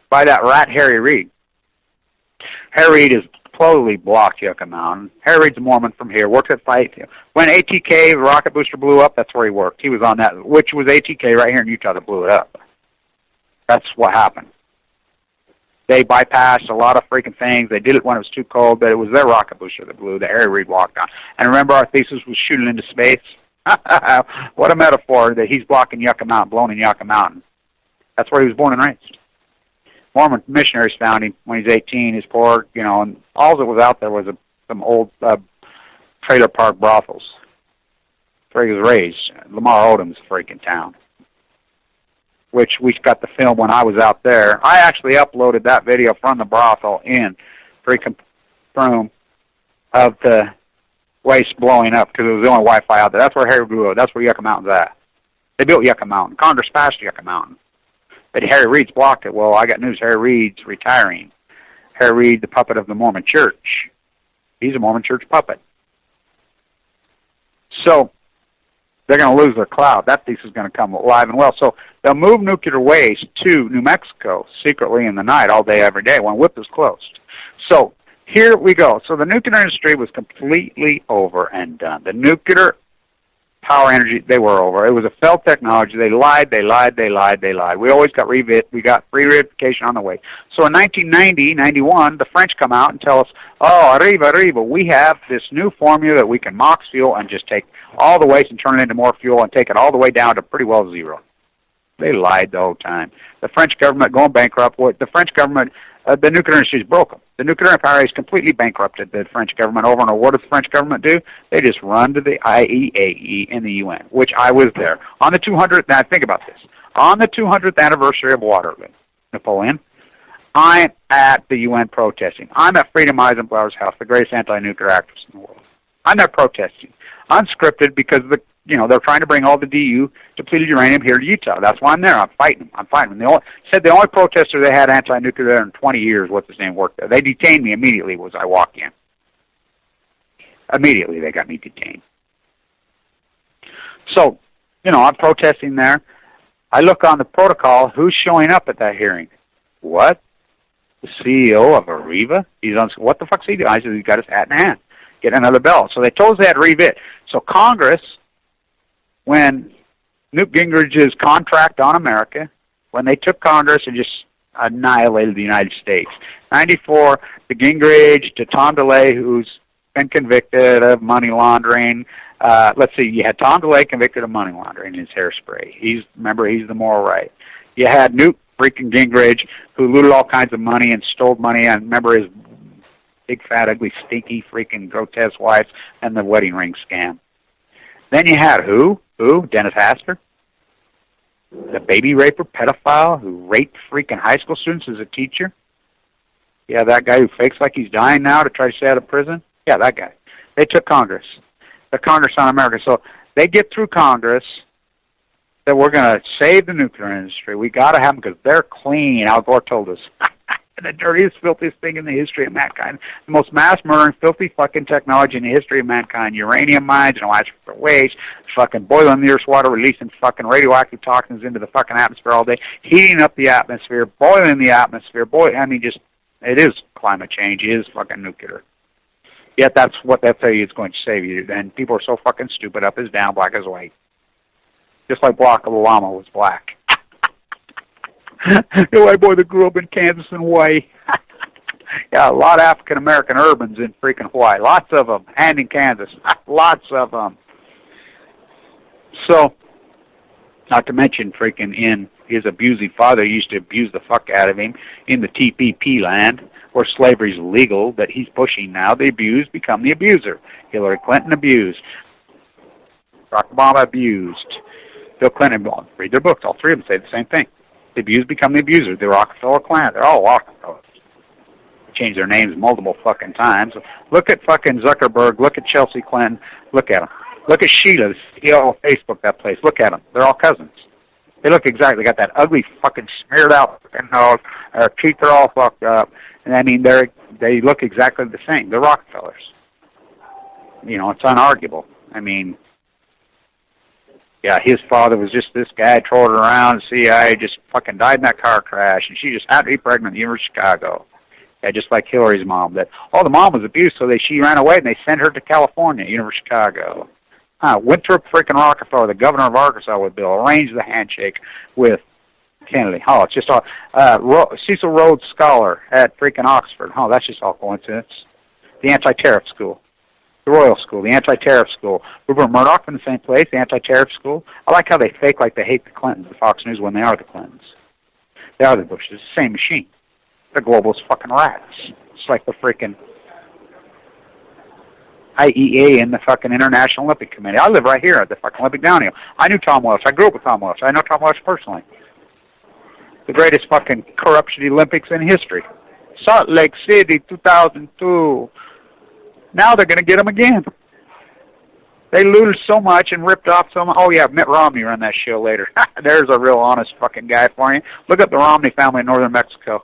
by that rat Harry Reid. Harry Reid is totally blocked Yucca Mountain. Harry Reid's a Mormon from here, worked at Fight. When ATK, the rocket booster, blew up, that's where he worked. He was on that, which was ATK right here in Utah that blew it up. That's what happened. They bypassed a lot of freaking things. They did it when it was too cold, but it was their rocket booster that blew that Harry Reid walked on. And remember, our thesis was shooting into space? What a metaphor that he's blocking Yucca Mountain, blown in Yucca Mountain. That's where he was born and raised. Mormon missionaries found him when he's 18. He's poor, and all that was out there was some old trailer park brothels. That's where he was raised. Lamar Odom's freaking town, which we got the film when I was out there. I actually uploaded that video from the brothel in freaking room of the waste blowing up because it was the only Wi-Fi out there. That's where Harry grew up. That's where Yucca Mountain's at. They built Yucca Mountain. Congress passed Yucca Mountain. But Harry Reid's blocked it. Well, I got news. Harry Reid's retiring. Harry Reid, the puppet of the Mormon Church. He's a Mormon Church puppet. So they're going to lose their cloud. That thesis is going to come alive and well. So they'll move nuclear waste to New Mexico secretly in the night, all day, every day, when WIP is closed. So here we go. So the nuclear industry was completely over and done. The nuclear power energy, they were over. It was a failed technology. They lied. We always got we got re-verification on the way. So in 1990, 91, the French come out and tell us, oh, arriba, we have this new formula that we can MOX fuel and just take all the waste and turn it into more fuel and take it all the way down to pretty well zero. They lied the whole time. The French government going bankrupt. The French government, the nuclear industry is broken. The nuclear empire has completely bankrupted the French government over and over. What does the French government do? They just run to the IEAE in the UN, which I was there. On the 200th, now think about this. On the 200th anniversary of Waterloo, Napoleon, I'm at the UN protesting. I'm at Freedom Eisenhower's house, the greatest anti-nuclear activist in the world. I'm there protesting. Unscripted because they're trying to bring all the DU depleted uranium here to Utah. That's why I'm there. I'm fighting them. They said the only protester they had anti-nuclear there in 20 years, what's his name, worked there. They detained me immediately as I walk in. Immediately they got me detained. So, I'm protesting there. I look on the protocol. Who's showing up at that hearing? What? The CEO of Arriva? He's on. What the fuck's he doing? I said, he's got his hat in hand. Get another bell. So they told us they had to re-bid. So Congress, when Newt Gingrich's contract on America, when they took Congress and just annihilated the United States. 94, to Gingrich, to Tom DeLay, who's been convicted of money laundering. Let's see, you had Tom DeLay convicted of money laundering in his hairspray. He's the moral right. You had Newt freaking Gingrich, who looted all kinds of money and stole money, and remember his big, fat, ugly, stinky, freaking grotesque wife and the wedding ring scam. Then you had who? Dennis Hasker. The baby raper pedophile who raped freaking high school students as a teacher? Yeah, that guy who fakes like he's dying now to try to stay out of prison? Yeah, that guy. They took Congress. The Congress on America. So they get through Congress that we're going to save the nuclear industry. We got to have them because they're clean. Al Gore told us. The dirtiest, filthiest thing in the history of mankind. The most mass-murdering, filthy fucking technology in the history of mankind. Uranium mines, electric waste, fucking boiling the Earth's water, releasing fucking radioactive toxins into the fucking atmosphere all day, heating up the atmosphere, boiling the atmosphere. It is climate change. It is fucking nuclear. Yet that's what they tell you it's going to save you. And people are so fucking stupid. Up is down, black is white. Just like Barack Obama was black. The white boy that grew up in Kansas and Hawaii. Yeah, a lot of African-American urbans in freaking Hawaii. Lots of them. And in Kansas. Lots of them. So, not to mention freaking in his abusing father used to abuse the fuck out of him in the TPP land where slavery is legal that he's pushing now. The abused become the abuser. Hillary Clinton abused. Barack Obama abused. Bill Clinton, read their books. All three of them say the same thing. The abused become the abuser. The Rockefeller clan, they're all Rockefellers. Changed their names multiple fucking times. Look at fucking Zuckerberg. Look at Chelsea Clinton. Look at them. Look at Sheila, the CEO of Facebook, that place. Look at them. They're all cousins. They look exactly. They got that ugly fucking smeared out fucking nose. Their teeth are all fucked up. And I mean, they look exactly the same. They're Rockefellers. You know, it's unarguable. I mean, yeah, his father was just this guy trotting around. The CIA just fucking died in that car crash, and she just had to be pregnant at the University of Chicago. Yeah, just like Hillary's mom. The mom was abused, so she ran away, and they sent her to California, University of Chicago. Winthrop freaking Rockefeller, the governor of Arkansas, with Bill, arranged the handshake with Kennedy. Oh, it's just all Cecil Rhodes Scholar at freaking Oxford. Oh, that's just all coincidence. The anti-tariff school. The Royal School, the anti-tariff school. Rupert Murdoch in the same place, the anti-tariff school. I like how they fake like they hate the Clintons, the Fox News, when they are the Clintons. They are the Bushes. It's the same machine. They're globalist fucking rats. It's like the freaking IEA and the fucking International Olympic Committee. I live right here at the fucking Olympic Downhill. I knew Tom Welsh. I grew up with Tom Welsh. I know Tom Welsh personally. The greatest fucking corruption Olympics in history. Salt Lake City, 2002. Now they're going to get them again. They looted so much and ripped off so much. Oh, yeah, Mitt Romney ran that show later. There's a real honest fucking guy for you. Look up the Romney family in northern Mexico.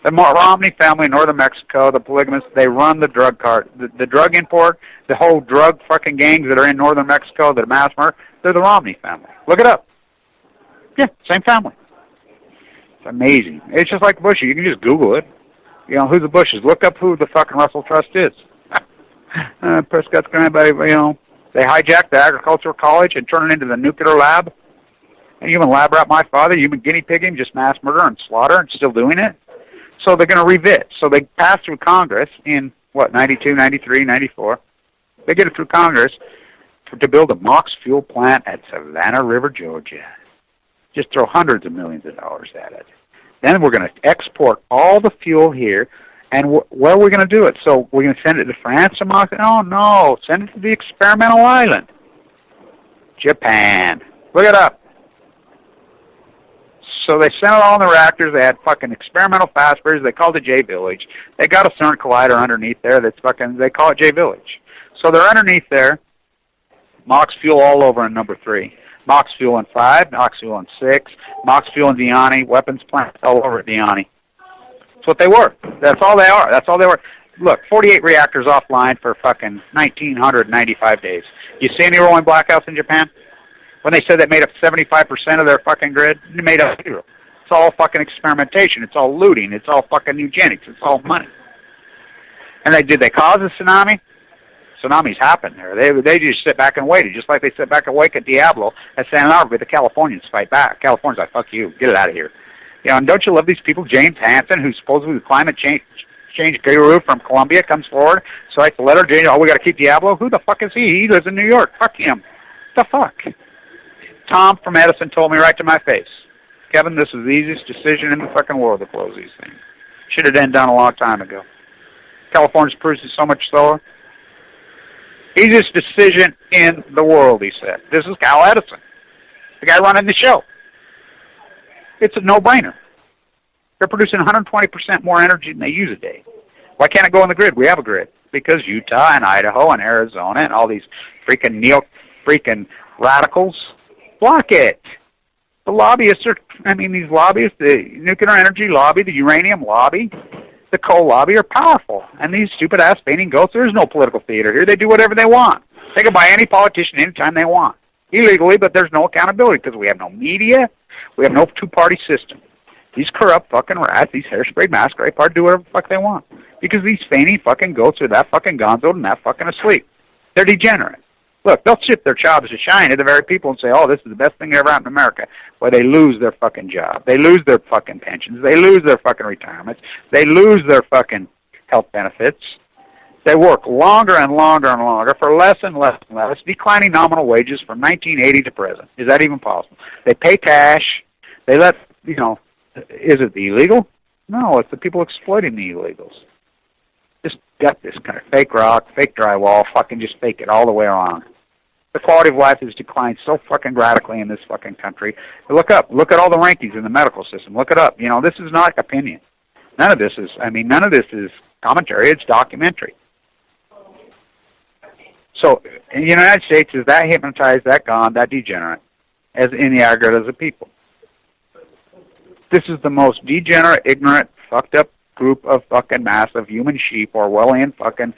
The Romney family in northern Mexico, the polygamists, they run the drug cart. The drug import, the whole drug fucking gangs that are in northern Mexico, the mass murder, they're the Romney family. Look it up. Yeah, same family. It's amazing. It's just like Bush. You can just Google it. You know, who's the Bushes? Look up who the fucking Russell Trust is. Prescott's grandpa, you know, they hijacked the agricultural college and turned it into the nuclear lab. And you even lab rat my father, you even guinea pig him, just mass murder and slaughter and still doing it. So they're going to revisit. So they passed through Congress in, 92, 93, 94. They get it through Congress to build a MOX fuel plant at Savannah River, Georgia. Just throw hundreds of millions of dollars at it. Then we're going to export all the fuel here. And where are we going to do it? So we're going to send it to France to MOX? Oh, no. Send it to the experimental island. Japan. Look it up. So they sent it all in the reactors. They had fucking experimental fast breeders. They called it J Village. They got a CERN collider underneath there that's fucking, they call it J Village. So they're underneath there. MOX fuel all over in number 3. MOX fuel in 5, MOX fuel in 6, MOX fuel in Diani, weapons plants all over at Diani. That's what they were. That's all they are. That's all they were. Look, 48 reactors offline for fucking 1,995 days. You see any rolling blackouts in Japan? When they said that made up 75% of their fucking grid, it made up 0. It's all fucking experimentation. It's all looting. It's all fucking eugenics. It's all money. And did they cause a tsunami? Tsunamis happen there. They just sit back and waited, just like they sit back and wait at Diablo at San Albert. The Californians fight back. Californians like, fuck you, get it out of here. You know, and don't you love these people? James Hansen, who's supposedly the climate change guru from Colombia, comes forward, cites the letter, oh, we got to keep Diablo. Who the fuck is he? He lives in New York. Fuck him. The fuck? Tom from Edison told me right to my face, Kevin, this is the easiest decision in the fucking world to close these things. Should have been done a long time ago. California's producing so much solar. Easiest decision in the world, he said. This is Cal Edison, the guy running the show. It's a no-brainer. They're producing 120% more energy than they use a day. Why can't it go on the grid? We have a grid. Because Utah and Idaho and Arizona and all these freaking radicals block it. The lobbyists these lobbyists, the nuclear energy lobby, the uranium lobby, the coal lobby are powerful. And these stupid-ass fainting goats, there's no political theater here. They do whatever they want. They can buy any politician anytime they want. Illegally, but there's no accountability because we have no media. We have no two-party system. These corrupt fucking rats, these hair-sprayed masquerade party do whatever the fuck they want. Because these fainting fucking goats are that fucking gonzoed and that fucking asleep. They're degenerate. Look, they'll shift their jobs to shine to the very people and say, oh, this is the best thing that ever happened in America. Well, they lose their fucking job. They lose their fucking pensions. They lose their fucking retirements. They lose their fucking health benefits. They work longer and longer and longer for less and less and less, declining nominal wages from 1980 to present. Is that even possible? They pay cash. They let, is it illegal? No, it's the people exploiting the illegals. Just got this kind of fake rock, fake drywall, fucking just fake it all the way around. The quality of life has declined so fucking radically in this fucking country. Look up. Look at all the rankings in the medical system. Look it up. This is not opinion. None of this is commentary. It's documentary. So, in the United States, is that hypnotized, that gone, that degenerate, as in the aggregate as a people? This is the most degenerate, ignorant, fucked up group of fucking massive human sheep, Orwellian fucking,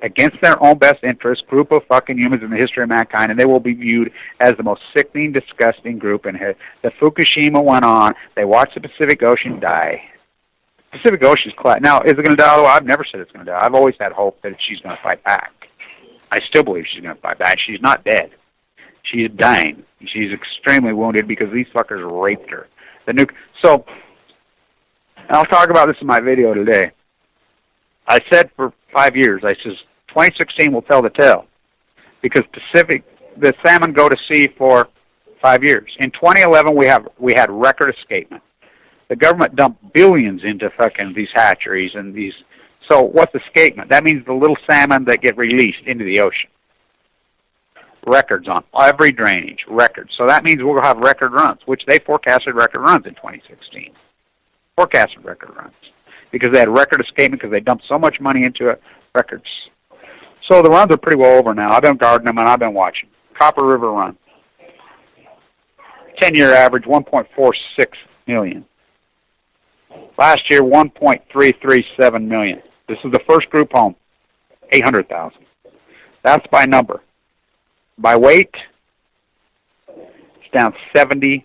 against their own best interest, group of fucking humans in the history of mankind, and they will be viewed as the most sickening, disgusting group in here. The Fukushima went on. They watched the Pacific Ocean die. Pacific Ocean's collapsed. Now, is it going to die? Well, I've never said it's going to die. I've always had hope that she's going to fight back. I still believe she's going to fight back. She's not dead. She's dying. She's extremely wounded because these fuckers raped her. So, and I'll talk about this in my video today. I said for 5 years, I says 2016 will tell the tale because the salmon go to sea for 5 years. In 2011, we had record escapement. The government dumped billions into fucking these hatcheries and these. So what's escapement? That means the little salmon that get released into the ocean. Records on every drainage, records. So that means we'll have record runs, which they forecasted record runs in 2016. Forecasted record runs. Because they had record escapement because they dumped so much money into it, records. So the runs are pretty well over now. I've been guarding them and I've been watching. Copper River Run. 10-year average, 1.46 million. Last year, 1.337 million. This is the first group home, 800,000. That's by number. By weight, it's down 75%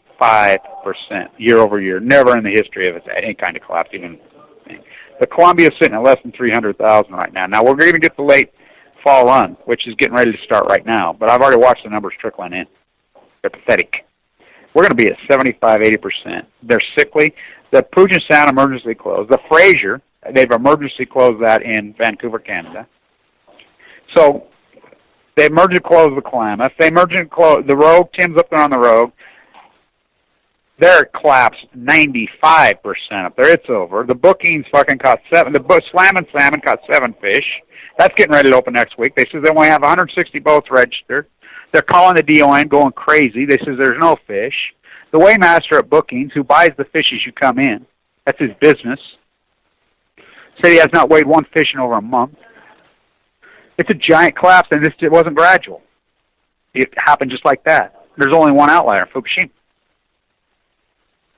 year over year. Never in the history of any kind of collapse even. The Columbia's sitting at less than 300,000 right now. Now, we're going to get the late fall run, which is getting ready to start right now. But I've already watched the numbers trickling in. They're pathetic. We're going to be at 75, 80%. They're sickly. The Puget Sound emergency closed. The Fraser, they've emergency closed that in Vancouver, Canada. So they emergency closed the Klamath. They emergency closed the Rogue. Tim's up there on the Rogue. They're collapsed 95% up there. It's over. The bookings fucking caught 7. The Slam & Salmon caught 7 fish. That's getting ready to open next week. They said they only have 160 boats registered. They're calling the DON, going crazy. They says there's no fish. The weighmaster at Bookings, who buys the fish as you come in, that's his business, said he has not weighed one fish in over a month. It's a giant collapse, and it wasn't gradual. It happened just like that. There's only one outlier, Fukushima.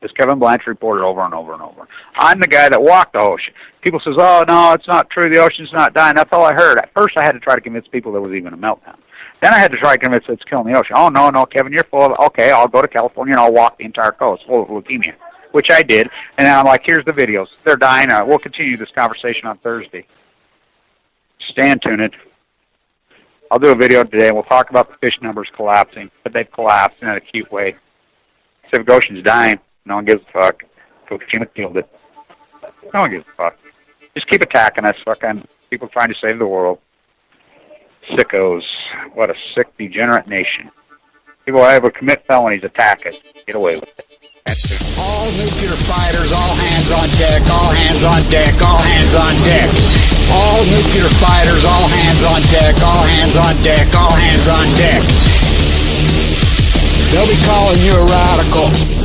As Kevin Blanch reported over and over and over. I'm the guy that walked the ocean. People says, oh, no, it's not true. The ocean's not dying. That's all I heard. At first, I had to try to convince people there was even a meltdown. Then I had to try to convince it's killing the ocean. Oh, no, Kevin, you're full of, okay, I'll go to California and I'll walk the entire coast full of leukemia, which I did. And then I'm like, here's the videos. They're dying. We'll continue this conversation on Thursday. Stand tuned. I'll do a video today and we'll talk about the fish numbers collapsing, but they've collapsed in an acute way. Pacific Ocean's dying. No one gives a fuck. Fukushima killed it. No one gives a fuck. Just keep attacking us, fucking people trying to save the world. Sickos. What a sick, degenerate nation. People able to commit felonies, attack it, get away with it. All nuclear fighters, all hands on deck, all hands on deck, all hands on deck. All nuclear fighters, all hands on deck, all hands on deck, all hands on deck. They'll be calling you a radical.